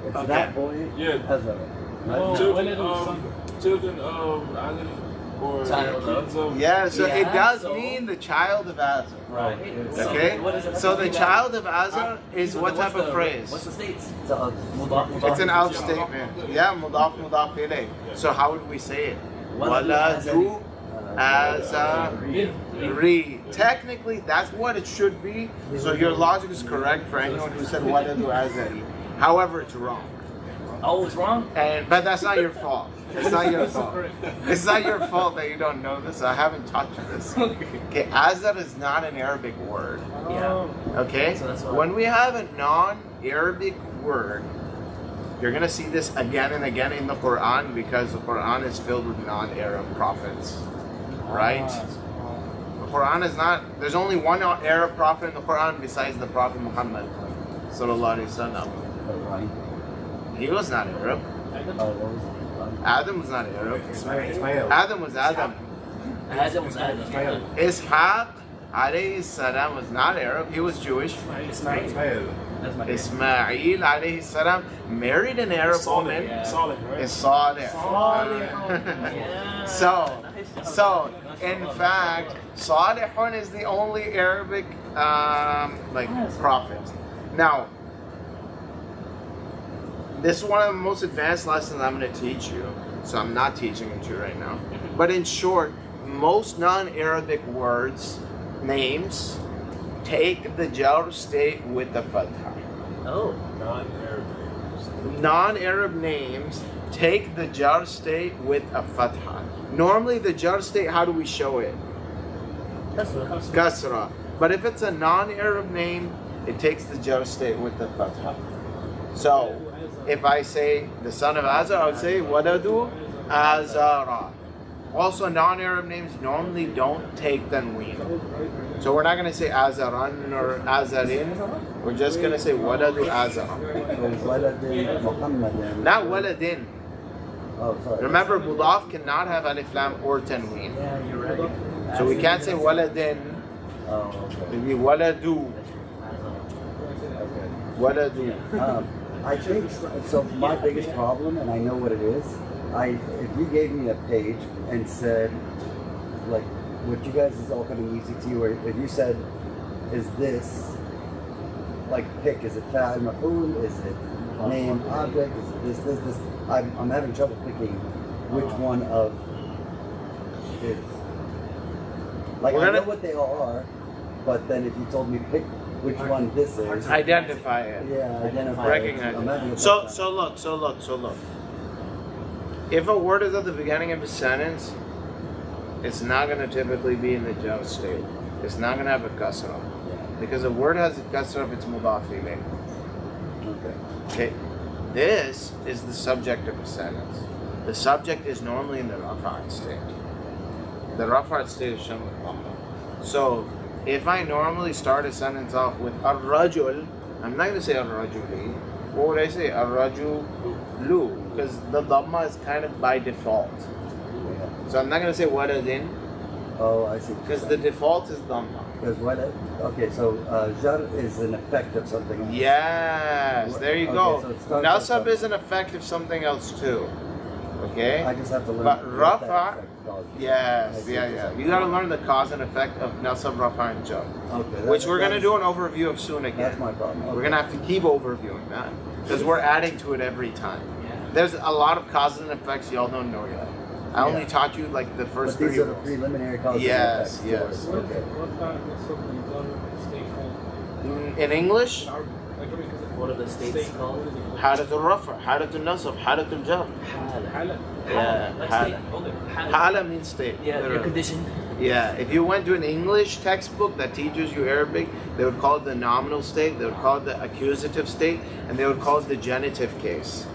It's Okay. that boy. Yeah. Azari. Oh. Children of Azari or Child of. kids of. Yeah, so it Yeah, does so- mean the child of Azar. Right. Okay? What is it? So the child of Azar is what type of What's phrase? the states? It's a It's an out statement. Yeah, mudaf mudaf ilayh. So how would we say it? Waladu Azari. Technically, that's what it should be. So your logic is correct for anyone who said Waladu Azari. However, it's wrong. Oh, it's wrong? But that's not your fault. It's not your fault. It's not your fault that you don't know this. I haven't taught you this. Okay, Azar is not an Arabic word. Yeah. Okay? So that's why- When we have a non-Arabic word, you're going to see this again and again in the Quran because the Quran is filled with non-Arab prophets. Right? The Quran is not, there's only one Arab prophet in the Quran besides the Prophet Muhammad. Sallallahu Alaihi Wasallam. Right. He was not Arab. What was it? Adam was not Arab. Ismail. Adam was Adam. Adam was Adam. Ishaq alayhi salam was not Arab. He was Jewish. Ismail. That's my guess. Ismail alayhi salam married an Arab woman. Solid, right? Is Salih. Yeah. So in fact, Salihun is the only Arabic prophet. Now, this is one of the most advanced lessons I'm going to teach you. So I'm not teaching it to you right now. But in short, most non-Arabic words, names, take the jar state with the fatha. Oh. Non-Arab. Non-Arab names take the jar state with a fatha. Normally the jar state, how do we show it? Kasra. But if it's a non-Arab name, it takes the jar state with the fatha. So, if I say the son of Azar, I would say Waladu Azara. Also, non-Arab names normally don't take tanween. So we're not going to say Azaran or Azarin. We're just going to say Waladu Azara. So Waladin Muhammadin. Not Waladin. Oh, sorry. Remember, Mudaf cannot have Alif Lam or tanween. Yeah, you're right. So we can't say Waladin. Oh, okay. It'd be Waladu. Okay. Waladu. I think so. My biggest problem, and I know what it is. If you gave me a page and said, like, what you guys is all coming easy to you, or if you said, is this, like, pick, is it fa'il maf'ul, is it name, object, is it this, I'm having trouble picking which one of is. Like, We're I know gonna- what they all are, but then if you told me pick which one this is, Identify it. yeah, identify. Recognize I'm having a it. tough time. So look. If a word is at the beginning of a sentence, it's not going to typically be in the jar state. It's not going to have a kasra. Because a word has a kasra if it's mudaf ilayh. Okay. Okay. This is the subject of a sentence. The subject is normally in the rafa'at state. The rafa'at state is shown with dhamma. So if I normally start a sentence off with ar-rajul, I'm not going to say ar-rajuli. What would I say? Ar-rajulu. Because the dhamma is kind of by default. So I'm not going to say waladin. Oh, I see. Because the default is dhamma. Because what? Okay, so jar is an effect of something else. Yes, there you Okay, go. so it starts Nasab with is an effect of something else too. Okay? I just have to learn. But what that rafa, effect causes. I yes, see yeah, what you're yeah. saying. You got to learn the cause and effect of nasab, rafa, and jar. Okay, Which we're going to that's- do an overview of soon again. That's my problem. Okay. We're going to have to keep overviewing that because we're adding to it every time. Yeah. There's a lot of causes and effects y'all don't know yet. I only Yeah. taught you like the But first these three are the rules. preliminary causes Yes, and effects. yes. to it. Okay. What kind of something state called? In English, What are the states called? حالة الرفع, حالة النصب, حالة الجر. Hala. Yeah, Like hala. state. Okay. Hala. Hala means state. Yeah, your literally. condition. Yeah, if you went to an English textbook that teaches you Arabic, they would call it the nominal state, they would call it the accusative state, and they would call it the genitive case.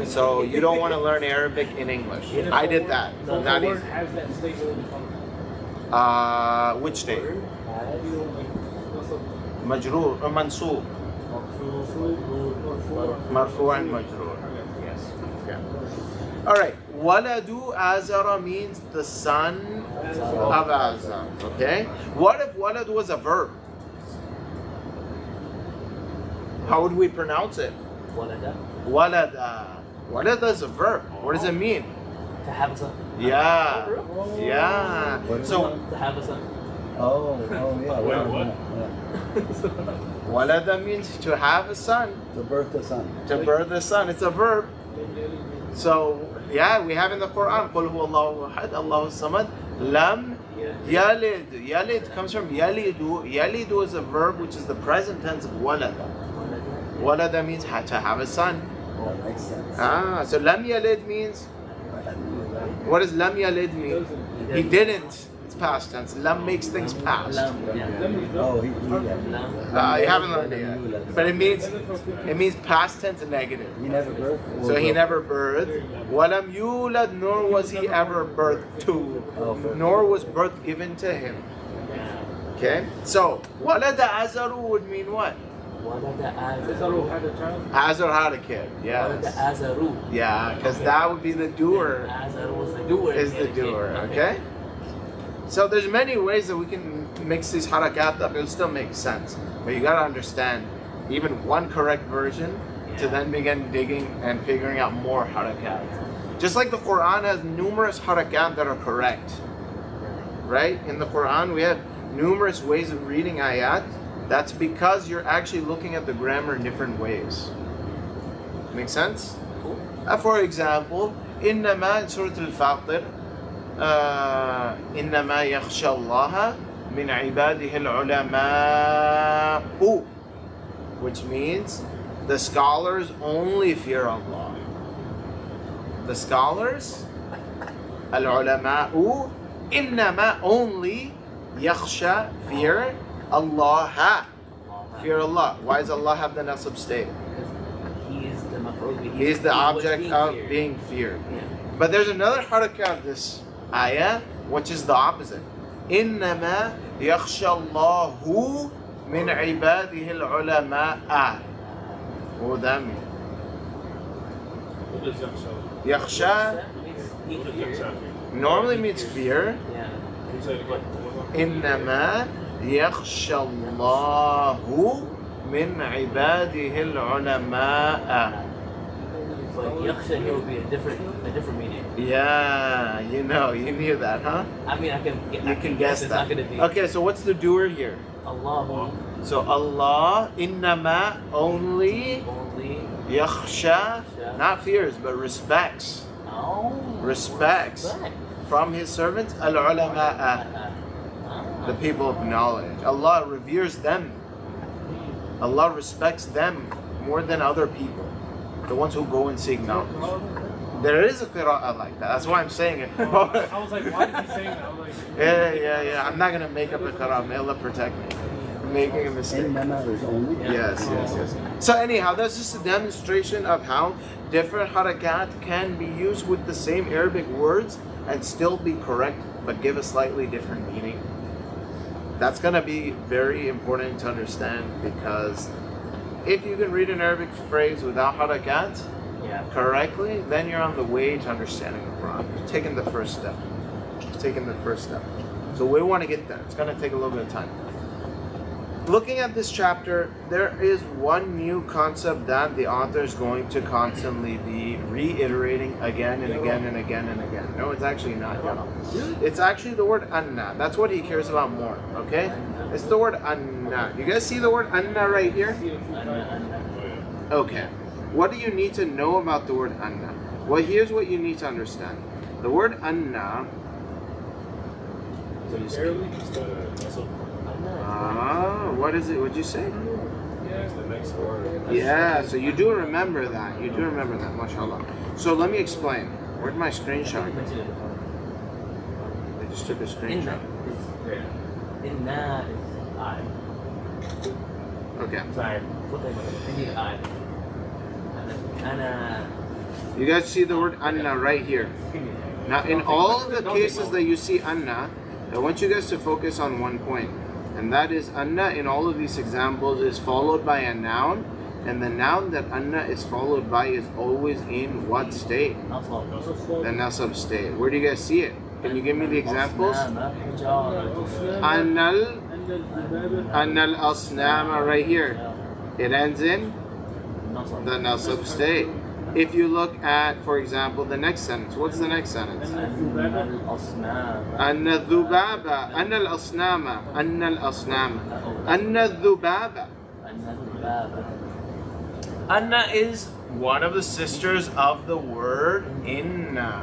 So you don't want to learn Arabic in English. I did that. The Not word easy. has that state already covered. Which state? You know, like, what's up? Majroor or mansoob. Marfu' and majroor. Yes. Okay. All right. Waladu Azara means the son of Azar. Okay. What if walad was a verb? How would we pronounce it? Walada. Walada. Walada is a verb. What does it mean? To have a son. Yeah. Yeah. What is So To have a son. Oh, yeah. Wait, yeah, what? yeah. walada means to have a son, To birth the son. to birth a son. It's a verb. So yeah, we have in the Quran, قُلْ هُوَ اللَّهُ أَحَدٌ اللَّهُ الصَّمَدُ لَمْ يَلِدْ. Yalid comes from yalidu. Yalidu is a verb which is the present tense of walada. Walada means to have a son. That makes sense. So lam yalid means, what does lam yalid mean? He didn't. It's past tense. Lam makes things past. Lam. Yeah. Oh, he Lam. You haven't learned it yet. But it means past tense negative. He never birthed. So he never birthed. Walam yulad, nor was he ever birthed to. Nor was birth given to him. Okay? So, walada azaru would mean what? Walada Saru Azaru. had a child. Azar had a kid. Walada Yes. Azaru. Yeah, because that would be the doer. Azar was the doer. Is the doer. Okay? So there's many ways that we can mix these harakat up. It'll still make sense. But you gotta understand even one correct version to then begin digging and figuring out more harakat. Just like the Quran has numerous harakat that are correct. Right? In the Quran we have numerous ways of reading ayat. That's because you're actually looking at the grammar in different ways. Make sense? For example, إنما in Surah Al-Fatir, إنما يخشى الله من عباده العلماء, which means the scholars only fear Allah. The scholars, العلماء, إنما only يخشى fear Allah. Fear Allah. Why does Allah have the nasab state? He is the maf'ul. He is the what's object being of feared. being feared. Yeah. But there's another harakah of this ayah, which is the opposite. إنما يخشى الله من عباده العلماء. What would that mean? What does Yaksha? Yakhsha He What does feared. Yaksha mean? normally means fear. Yeah. Can you say it again? إنما يخشى الله من عباده العلماء. But yakhsha here would be a different meaning. Yeah, you knew that, huh? I mean, You can guess it's that. not gonna be Okay, so what's the doer here? Allahu So Allah, innama, only, only. yakhsha, not fears, but respects. Oh. Respects Respect. from His servants, al-ulama'a, the people of knowledge. Allah reveres them. Allah respects them more than other people, the ones who go and seek knowledge. There is a qira'ah like that. That's why I'm saying it. I was like, why is he saying that? I was like, Yeah. I'm not going to make up a qira'ah. May Allah protect me. I'm making a mistake. Innama is only. Yes. So anyhow, that's just a demonstration of how different harakat can be used with the same Arabic words and still be correct, but give a slightly different meaning. That's going to be very important to understand, because if you can read an Arabic phrase without harakat Yeah. correctly, then you're on the way to understanding the Quran. You're taking the first step. Taking the first step. So we want to get there. It's going to take a little bit of time. Looking at this chapter, there is one new concept that the author is going to constantly be reiterating again and again and again and again. No, it's actually not. It's actually the word anna. That's what he cares about more. Okay? It's the word anna. You guys see the word anna right here? Okay. What do you need to know about the word anna? Well, here's what you need to understand. The word anna. What is it? What'd you say? It's the next word. Yeah, so you do remember that. You do remember that, mashallah. So let me explain. Where'd my screenshot go? I just took a screenshot. Inna is I. Okay. Sorry. I need I. Anna. You guys see the word anna right here. Now, in all of the cases that you see anna, I want you guys to focus on one point. And that is, anna in all of these examples is followed by a noun. And the noun that anna is followed by is always in what state? The nasab state. Where do you guys see it? Can you give me the examples? Annal asnama right here. It ends in the nasab state. If you look at, for example, the next sentence. What's the next sentence? Anna dhubaba. Anna al-asnama. Anna al-asnama. Anna dhubaba. Anna is one of the sisters of the word inna.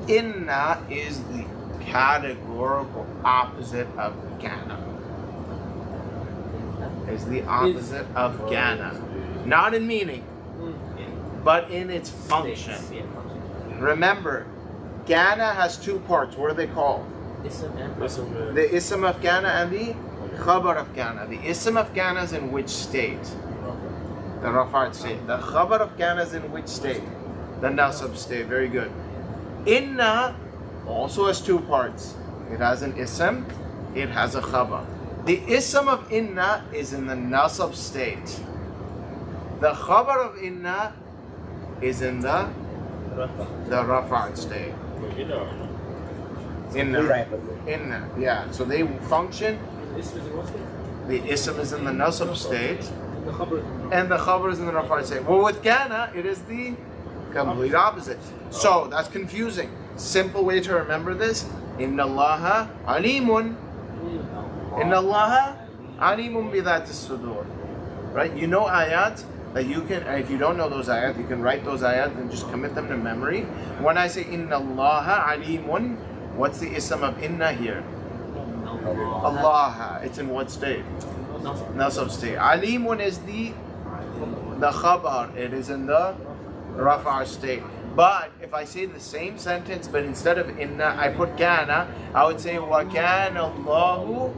Inna is the categorical opposite of kana. Is the opposite of kana. Not in meaning, but in its function. Remember, kana has two parts. What are they called? The ism of kana and the khabar of kana. The ism of kana is in which state? The rafa'at state. The khabar of kana is in which state? The nasab state. Very good. Inna also has two parts. It has an ism, it has a khabar. The ism of inna is in the nasab state. The khabar of inna is in the rafa'at state. Inna. Yeah. So they function. The ism is in the nasab state, and the khabar is in the rafa'at state. Well, with kana, it is the complete opposite. So that's confusing. Simple way to remember this: Inna Allaha alimun. Inna Allaha alimun bidhat as-sudur. Right? You know ayat that you can, if you don't know those ayat, you can write those ayat and just commit them to memory. When I say Inna Allaha alimun, what's the ism of inna here? Allah. It's in what state? Nasab state. Alimun is the khabar. It is in the rafa' state. But if I say the same sentence, but instead of inna, I put kana, I would say wa kana Allahu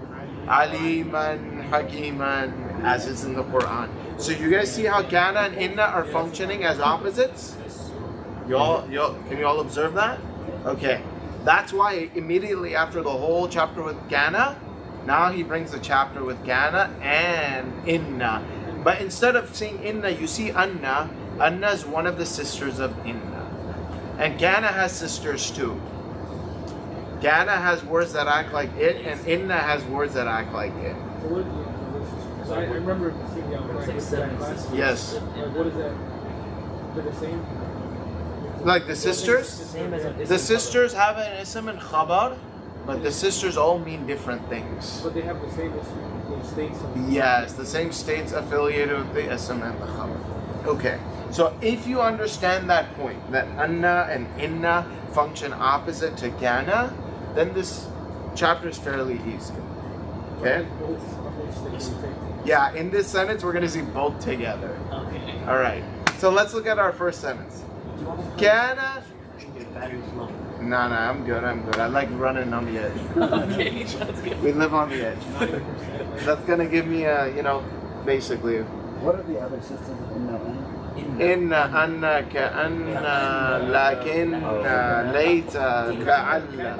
aliman hakiman, as is in the Quran. So you guys see how kana and inna are functioning as opposites? Can you all observe that? Okay. That's why immediately after the whole chapter with kana, now he brings the chapter with kana and inna. But instead of saying inna, you see anna. Anna is one of the sisters of inna. And kana has sisters too. Kana has words that act like it, and inna has words that act like it. I remember seeing the outline. Yes. What is that? They're the same? Like the sisters? The sisters have an ism and khabar, but the sisters all mean different things. But they have the same states. Yes, the same states affiliated with the ism and the khabar. Okay, so if you understand that point, that anna and inna function opposite to kana, then this chapter is fairly easy. Okay? Yeah, in this sentence, we're going to see both together. Okay. All right, so let's look at our first sentence. Kana. No, I'm good. I like running on the edge. Okay, sounds good. We live on the edge. That's gonna give me basically. What are the other sisters of Inna? Inna, anna, ka'anna, lakinna, layta, ka'alla.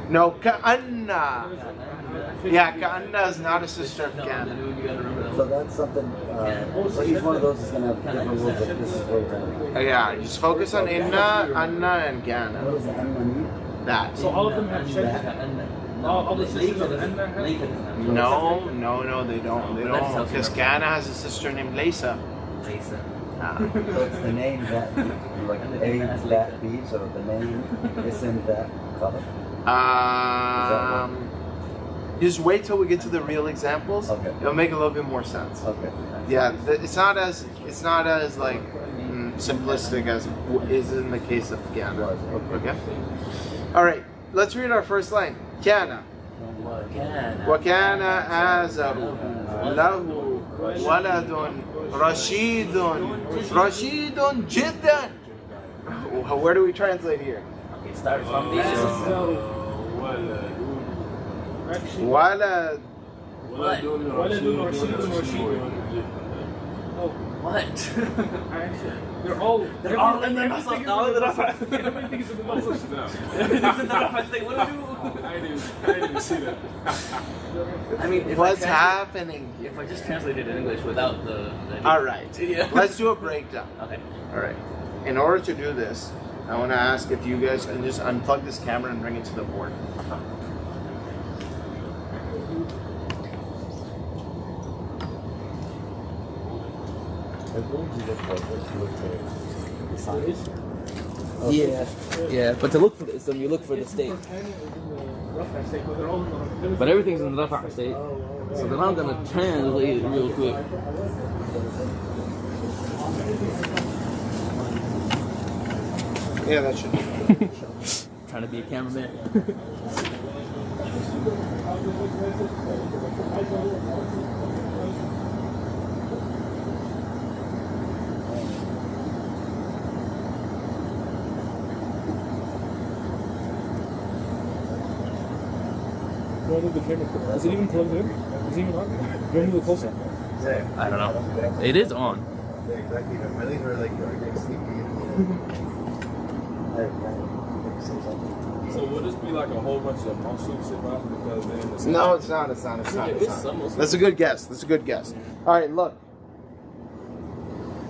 No, ka'anna. Yeah, Kanna is not a sister of No, Kana. you gotta remember that So one. that's something. So each one of those is gonna have different rules. Like this is where we're at. Yeah, just focus on Inna, Anna, and What Kana. does Anna mean? That. So all of them have shadda? All the sisters of Anna have? No, they don't. They But that's don't. Because something Kana has a sister named Laysa. Lisa. Ah. So it's the name that, like A, that, B. So the name is in that color. Just wait till we get to the real examples. Okay. It'll make a little bit more sense. Okay. Yeah, it's not as like simplistic as is in the case of Kana. Okay. All right. Let's read our first line. Kana. وكان آزر له ولد رشيد جدا. Where do we translate here? Okay, start from the ولد. What? Oh, What? they're all in the Nafas. All in the Nafas. Everything is in the Nafas. Everything's in the Nafas. Like, what do we do? I didn't even see that. I mean, if What's I happening? If I just translated it in English without the All right. Yeah. Let's do a breakdown. Okay. All right. In order to do this, I want to ask if you guys can just unplug this camera and bring it to the board. Yeah. But to look for this, you look for the state. But everything's in the Rafa state. So then I'm gonna translate it real quick. Yeah, that should be. Trying to be a cameraman. Do I move the camera? Is it even plugged in? Is it even on? Do I move it closer? I don't know. It is on. Exactly. My legs are like sleepy. So would this be like a whole bunch of monsoons if I because then it's No, it's not. It's not. It's not. It's not. That's a good guess. That's a good guess. All right, look.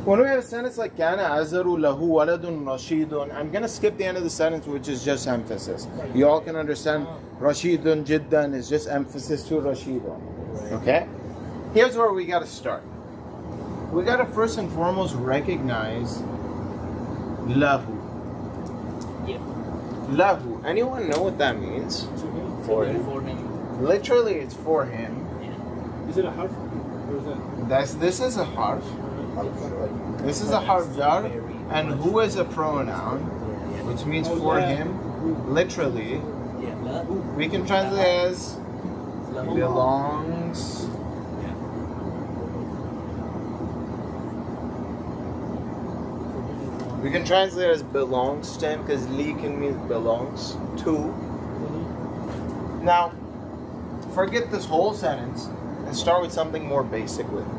When we have a sentence like Kana azaru lahu waladun rashidun, I'm gonna skip the end of the sentence, which is just emphasis. You all can understand rashidun jiddan is just emphasis to rashidun. Okay? Here's where we gotta start. We gotta first and foremost recognize lahu. Yep. Lahu. Anyone know what that means? For him. Literally, it's for him. Is it a harf? Or is that? This is a harf. This is a harf jar, and who is a pronoun, which means for him. Literally, we can translate as belongs. We can translate as belongs to him because li can mean belongs to. Now, forget this whole sentence and start with something more basic with me.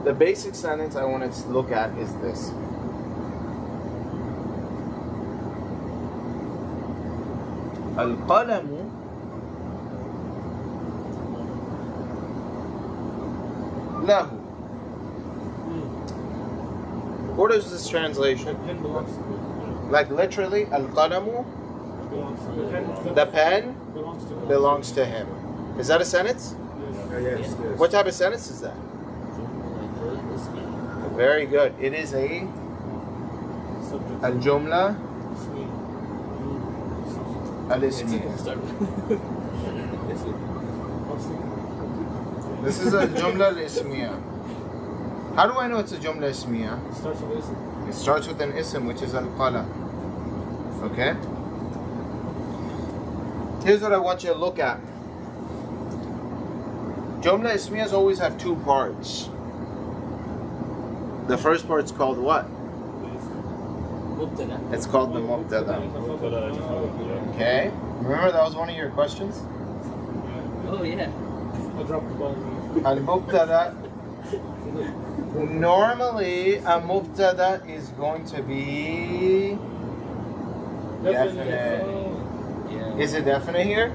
The basic sentence I want to look at is this. Al-qalamu lahu. What is this translation? Pen belongs to him. Like literally, al-qalamu, Belongs to him. the pen Belongs to him. belongs to him. Is that a sentence? Yes. What type of sentence is that? Very good. It is a Subject. al-jumla al-ismiyya. This is a jumla al-ismiyya. How do I know it's a jumla ismiyya? Starts with this. It starts with an ism, which is al-qalam. Okay? Here's what I want you to look at. Jumla ismiyas always have two parts. The first part's called what? It's called the mubtada. Okay? Remember that was one of your questions? Oh yeah. I dropped the ball. Al-mubtada. Normally, a mubtada is going to be definite. Yeah. Is it definite here?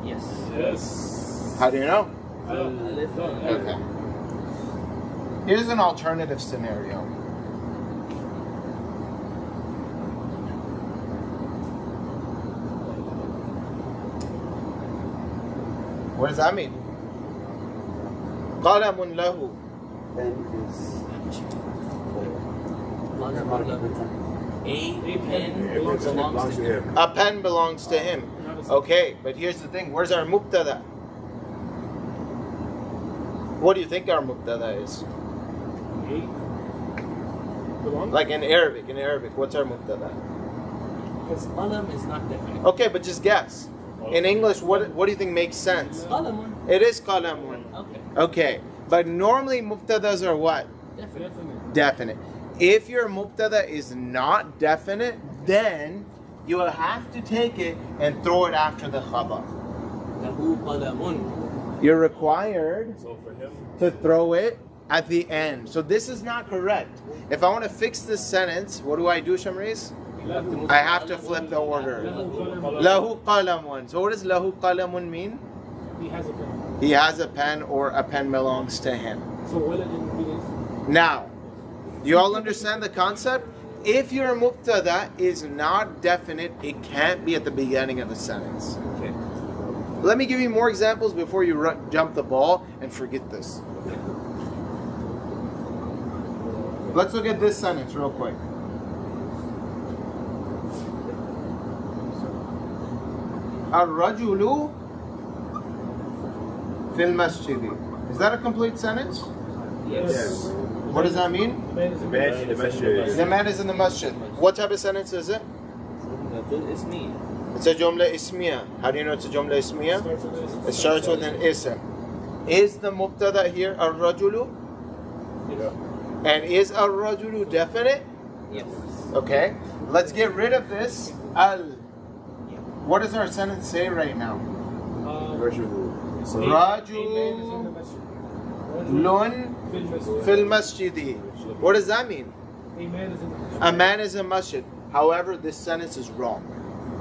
Yes. Yes. How do you know? Alif. Okay. Here's an alternative scenario. What does that mean? قلم له. Pen is A pen belongs to him. A pen belongs to him. Okay, but here's the thing. Where's our mubtada? What do you think our mubtada is? Like in Arabic, what's our mubtada? Because qalam is not definite. Okay, but just guess. In English, what do you think makes sense? Qalamun. It is qalamun. Okay. Okay, but normally mubtadas are what? Definite. Definite. If your mubtada is not definite, then you will have to take it and throw it after the khabar. Lahu qalamun. You're required So for him, to throw it at the end. So this is not correct. If I want to fix this sentence, what do I do, Shamriz? I have to flip the order. Lahu qalamun. So what does lahu qalamun mean? He has a pen. He has a pen or a pen belongs to him. So waladun means Now, do you all understand the concept? If your mubtada is not definite, it can't be at the beginning of the sentence. Okay. Let me give you more examples before you jump the ball and forget this. Let's look at this sentence real quick. الرجل في المسجد. Is that a complete sentence? Yes. What does that mean? The man is in the masjid. What type of sentence is it? It's me. It's a jumla ismiya. How do you know it's a jumla ismiya? It starts with an ism. Is the mubtada here ar-rajulu? And is ar-rajulu definite? Yes. Okay. Let's get rid of this al. What does our sentence say right now? Rajulun fil masjidi. What does that mean? A man is in masjid. However, this sentence is wrong.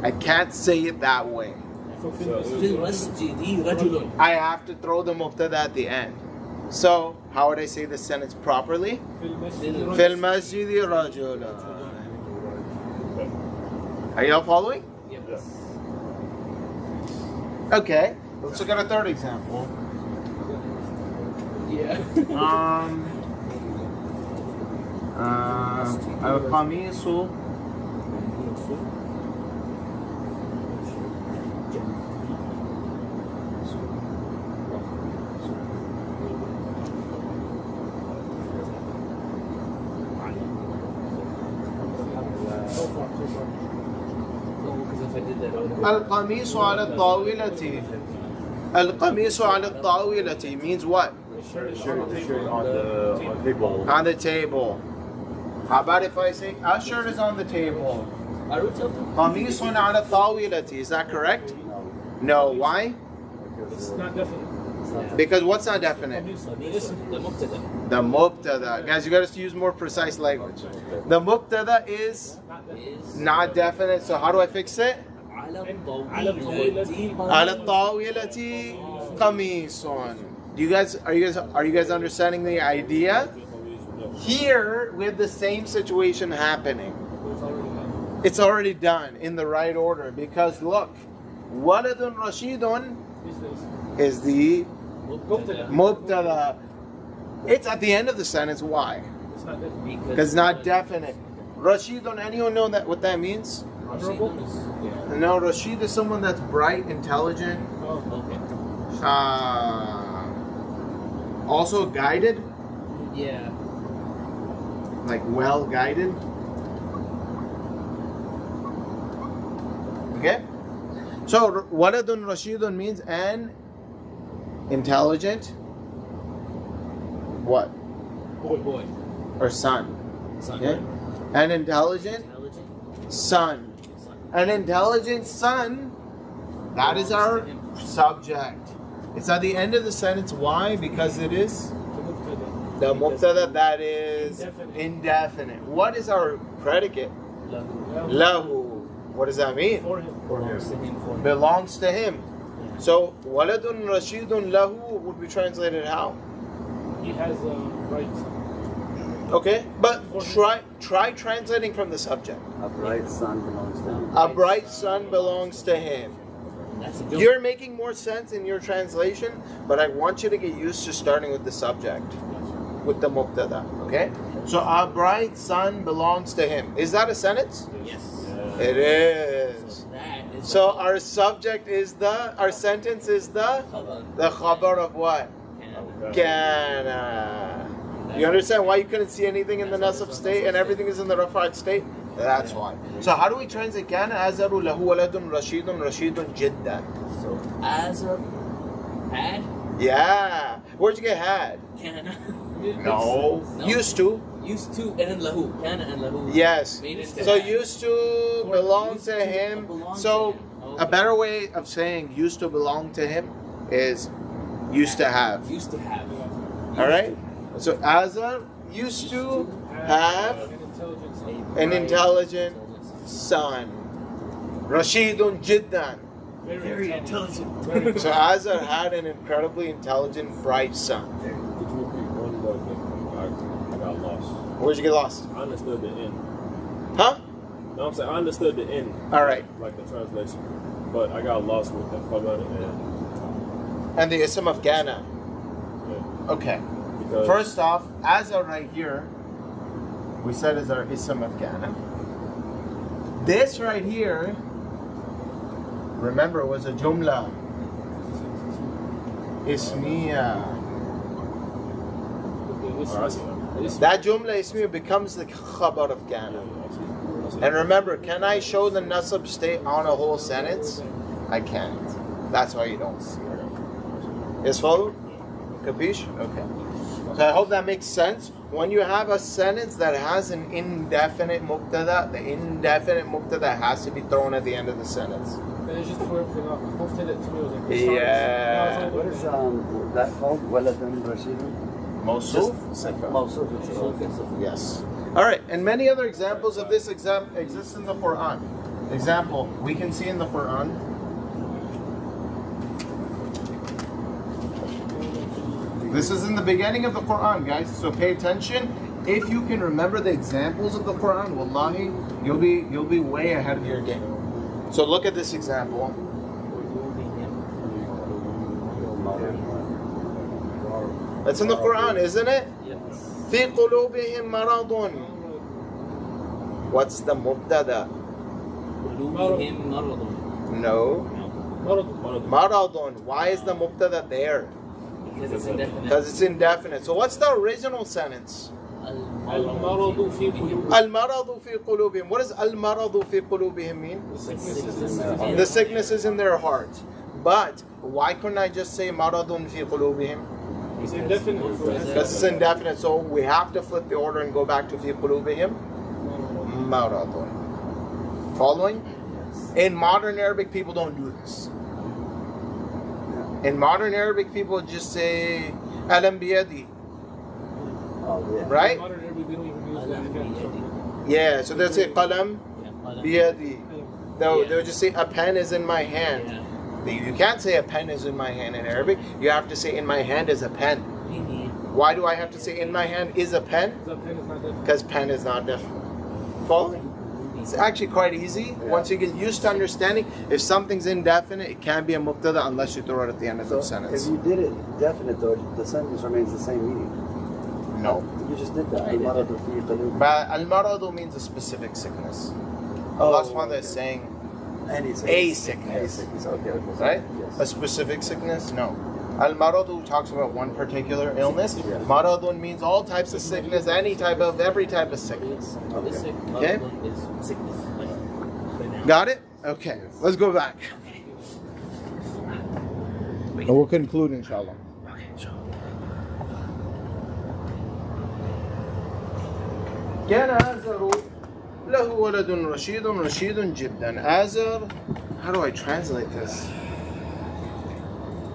I can't say it that way. Fil masjidi rajulun. I have to throw the mubtada at the end. So, how would I say this sentence properly? Fil masjidi rajulun. Are y'all following? Yes. Okay, let's look at a third example. Yeah. القميص القميص على الطاولة. القميص على الطاولة means what? On the table. How about if I say a shirt is on the table? قميص على الطاولة. Is that correct? No. Why? it's not definite. Because what's not definite? The mubtada. The mubtada. Guys, you got to use more precise language. The mubtada is not definite. So how do I fix it? على الطاولة قميص. Do you guys are you guys understanding the idea? Here we have the same situation happening. It's already done in the right order because look, waladun rashidun is the mubtada. It's at the end of the sentence. Why? It's not definite. Because it's not definite. Rashidun, anyone know that what that means? No, Rashid is someone that's bright, intelligent, also guided, Yeah. like well guided. Okay? So, waladun Rashidun means an intelligent, what? Boy. Or son. Son. Okay? An intelligent son. An intelligent son, that is our subject. It's at the end of the sentence. Why? Because it is the mubtada that is indefinite. What is our predicate? Lahu. What does that mean? For him. Belongs to him. Belongs to him. So waladun rashidun lahu would be translated how? He has a right. Okay, but try translating from the subject. A bright sun belongs to him. A bright sun belongs to him. That's a joke. You're making more sense in your translation, but I want you to get used to starting with the subject, with the mubtada. Okay? So a bright sun belongs to him. Is that a sentence? Yes. It is. That is So our subject is our sentence is the khabar of what? Kana. You understand why you couldn't see anything in the nasab state and everything is in the rafa'at state? That's why. So how do we translate kana azaru lahu waladun rashidun jiddan? So Azar had Yeah. Where'd you get had? Kana. No. No. Used to. Used to and then lahu. Kana and lahu. Yes. Made into So had. used to belong Used to to him. belong to So him. a better way of saying used to belong to him is used to have. Used to have. All right? So Azar used to have an intelligent son. Rashidun jiddan. Very intelligent. So Azar had an incredibly intelligent, bright son. Could you repeat one more thing? I got lost. Where'd you get lost? I understood the end. Huh? No, I'm saying I understood the end. All right. Like the translation. But I got lost with the khabar And the ism of Ghana. yeah. Okay. Because First off, Azar right here, we said is our ism of Ghana. This right here, remember, was a jumla. Ismiya. Oh, I see that. That jumla ismiya becomes the khabar of Ghana. And remember, can I show the nasab state on a whole sentence? I can't. That's why you don't see it. Is followed? Capiche? Okay. So I hope that makes sense. When you have a sentence that has an indefinite mubtada, the indefinite mubtada has to be thrown at the end of the sentence. It's just for everything else. Most of it to me was like, Yeah. What is that called? Waladun Rashidun? Mawsuf? Mawsuf. Yes. All right, and many other examples of this exist in the Quran. Example, we can see in the Quran. This is in the beginning of the Quran, guys. So pay attention. If you can remember the examples of the Quran, wallahi, you'll be way ahead of your game. So look at this example. That's in the Quran, isn't it? Yes. في قلوبهم مرض. What's the mubtada? قلوبهم مرض. No. Maradun. Why is the mubtada there? Because it's indefinite. Because it's indefinite. So what's the original sentence? المرض في قلوبهم. Al-maradu fi qulubihim. What does al-maradu fi qulubihim mean? The sickness is in their heart. But why couldn't I just say maradun fi qulubihim? It's indefinite. Because it's indefinite. So we have to flip the order and go back to fi qulubihim. Maradun. Following? In modern Arabic, people don't do this. In modern Arabic, people just say alam biyadi. Oh, yeah. Right? Modern Arabic, we don't even use that. Yeah, so they'll say qalam biyadi. They'll just say a pen is in my hand. You can't say a pen is in my hand in Arabic. You have to say in my hand is a pen. Why do I have to say in my hand is a pen? The pen is not definite. Because pen is not definite. Following? It's actually quite easy. Once you get used to understanding, if something's indefinite, it can't be a mubtada unless you throw it at the end of the So if sentence. you did it definite though, the sentence remains the same meaning. No. You just did that. Al-maradu fi qulubihim. But al-maradu means a specific sickness. Allah subhanahu wa ta'ala is saying Any a sickness. sickness. Any sickness. Okay. Right? A Yes. specific sickness? No. Al-maradu talks about one particular illness. Yeah. Maradun means all types of sickness, every type of sickness. Okay. Is sickness. Got it? Okay. Let's go back. And we'll conclude, inshallah. Okay, sure. كان آزر له ولد رشيد جدا. آزر, how do I translate this?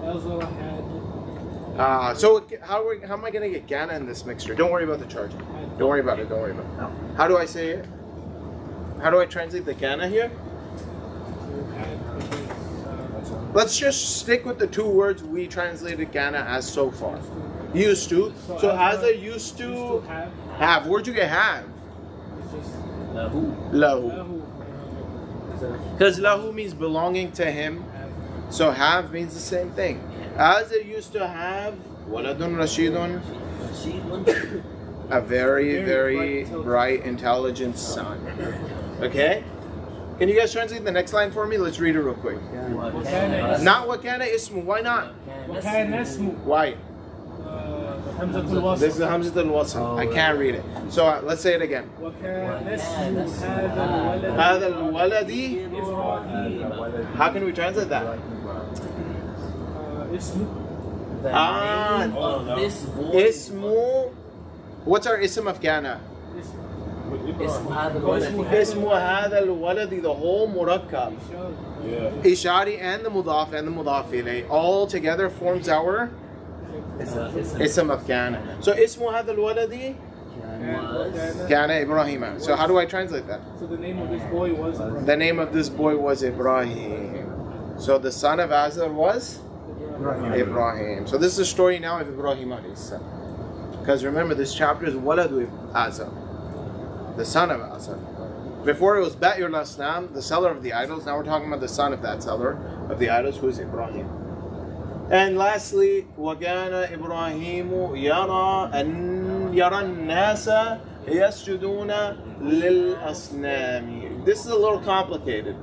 Azara had. So how am I going to get Ghana in this mixture? Don't worry about the charge. Don't worry about it. How do I say it? How do I translate the Ghana here? Let's just stick with the two words we translated kana as so far. Used to. So Asa used to have. Where'd you get have? It's just Lahu. Lahu. lahu. Because lahu means belonging to him. So have means the same thing. Asa used to have waladun rashidun, a very, very bright, intelligent son. Okay? Can you guys translate the next line for me? Let's read it real quick. Not wa kana ismu. Why not? وكان اسمه Why? همزة This الوصل. is the Hamzat al-Wasl. I can't read it. So let's say it again. وكان اسم هذا هذا الولد الولد. إبراهيم. How can we translate that? اسمه The Ah, name of this boy. Ismu. What's our ism of kana? اسم هذا الولد. Ismu هذا الولد. The whole murakkab. Yeah. Ishari and the mudaf ilayh all together forms our ism of kana. So ismu هذا الولد Was kana Ibrahima. So how do I translate that? So the name of this boy was Ibrahim. The name of this boy was Ibrahim. So the son of Azar was Ibrahim. So this is the story now of Ibrahim alayhi salam. Because remember, this chapter is Waladu Azar, the son of Azar. Before it was Ba'ir al-Asnam, the seller of the idols. Now we're talking about the son of that seller of the idols, who is Ibrahim. And lastly, وَكَانَ إِبْرَاهِيمُ يَرَى النَّاسَ يَسْجُدُونَ لِلْأَصْنَامِ. This is a little complicated,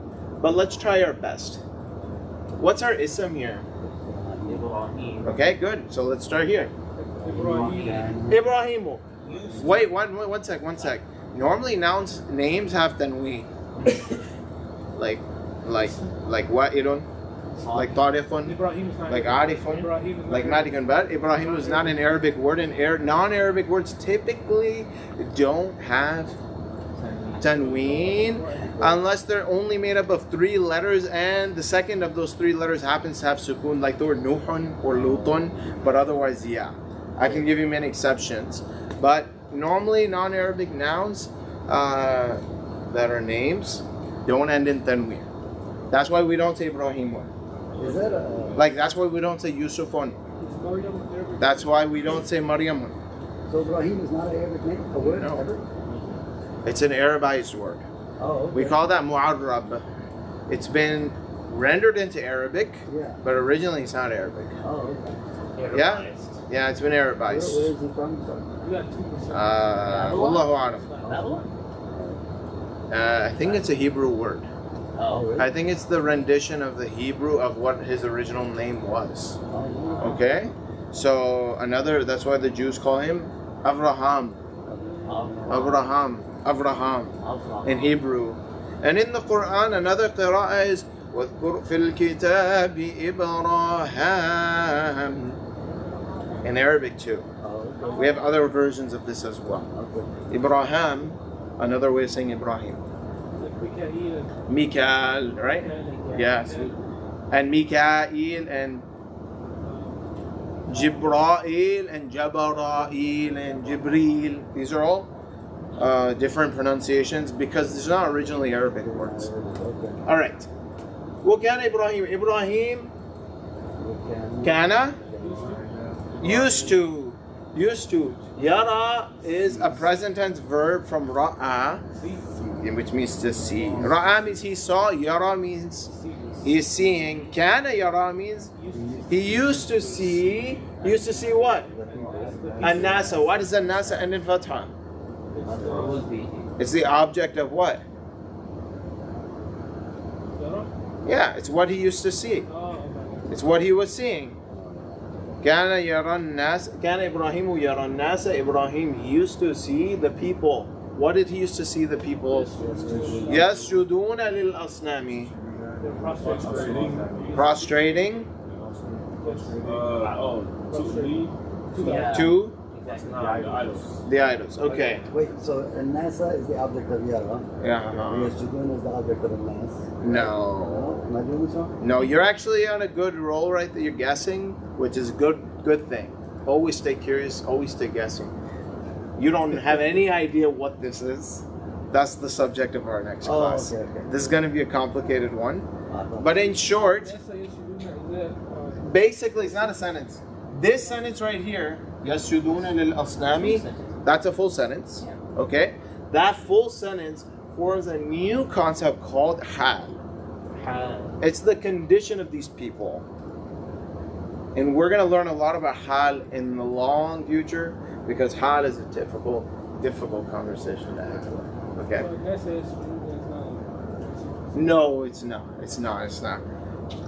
but let's try our best. What's our ism here? Ibrahim. Okay, good. So let's start here. Ibrahim. Ibrahimu. Wait, one sec. Normally names have tanween. like wa'ilun, like tariqun, Ibrahim is not like arifun, Ibrahim is not like madikun. But Ibrahim is not an Arabic word, and non-Arabic words typically don't have tanween unless they're only made up of 3 letters, and the second of those 3 letters happens to have sukun, like the word nuhun or lutun. But otherwise, yeah, I can give you many exceptions. But normally, non-Arabic nouns that are names don't end in tanween. That's why we don't say Ibrahim. Is that a... Like that's why we don't say Yusufun. Is Maryam Arabic? That's why we don't say Maryam. So Ibrahim is not an Arabic name? A word No. ever? It's an Arabized word. Oh, okay. We call that mu'arrab. It's been rendered into Arabic, Yeah. but originally it's not Arabic. Oh, okay. Yeah? Yeah, it's been Where Arabized. is he from? Sorry. You got 2%. Wallahu a'lam. That one? I think it's a Hebrew word. Oh. really? I think it's the rendition of the Hebrew of what his original name was. Oh, Okay? So that's why the Jews call him Avraham. Avraham in Hebrew. And in the Quran, another qira'ah is وَاذْكُرْ فِي الْكِتَابِ إِبْرَاهَامَ. In Arabic too. okay. We have other versions of this as well. Okay. Ibrahim, another way of saying Ibrahim. Like Mikael. Mikael, right? Yes. And Mikael and Jibrail and Jabarail and Jibril. These are all different pronunciations because these are not originally Arabic words. Okay. All right. وكان إبراهيم. Ibrahim kana used to. Yara is a present tense verb from ra'a, which means to see. Ra'a means he saw. Yara means he is seeing. Kana yara means he used to see. Used to see what? An-nasa. What does an-nasa end in fatha? Would be. It's the object of what? Yeah, it's what he used to see. It's what he was seeing. Kana yaran nas. Kana Ibrahimu yaran nasa. Ibrahim used to see the people. What did he used to see the people? Yasjuduna lil asnami. Prostrating Yeah. to Exactly. the idols. Okay. Wait, so Nasa is the object of Yara. Yeah. Yasjudun is the object of Nas. No. No? Am I doing this wrong? No, you're actually on a good roll right there. You're guessing, which is a good thing. Always stay curious, always stay guessing. You don't have any idea what this is. That's the subject of our next class. Okay. This is going to be a complicated one. But in short, Basically, it's not a sentence. This sentence right here, يسجدون للأصنام, that's a full sentence. Okay? That full sentence forms a new concept called hal. It's the condition of these people. And we're going to learn a lot about hal in the long future because hal is a difficult conversation to have. Okay? No, it's not. It's not.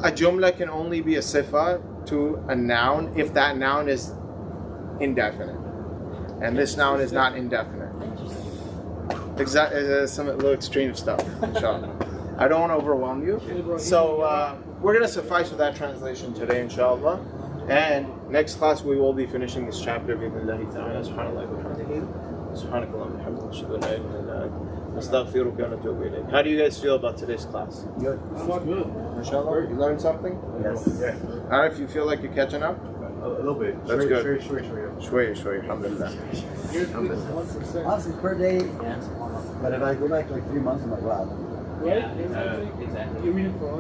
A jumla can only be a sifa to a noun if that noun is indefinite. And this noun is not indefinite. Exactly, some little extreme stuff, inshallah. I don't want to overwhelm you. So we're going to suffice with that translation today, inshallah. And next class we will be finishing this chapter. How do you guys feel about today's class? Good. Inshallah, you learned something? Yes. Yeah. All right, if you feel like you're catching up? A little bit. That's good. Shway. Alhamdulillah. Honestly, per day. But if I go back like 3 months, I'm like, wow. Right? Yeah, exactly. You read it for all.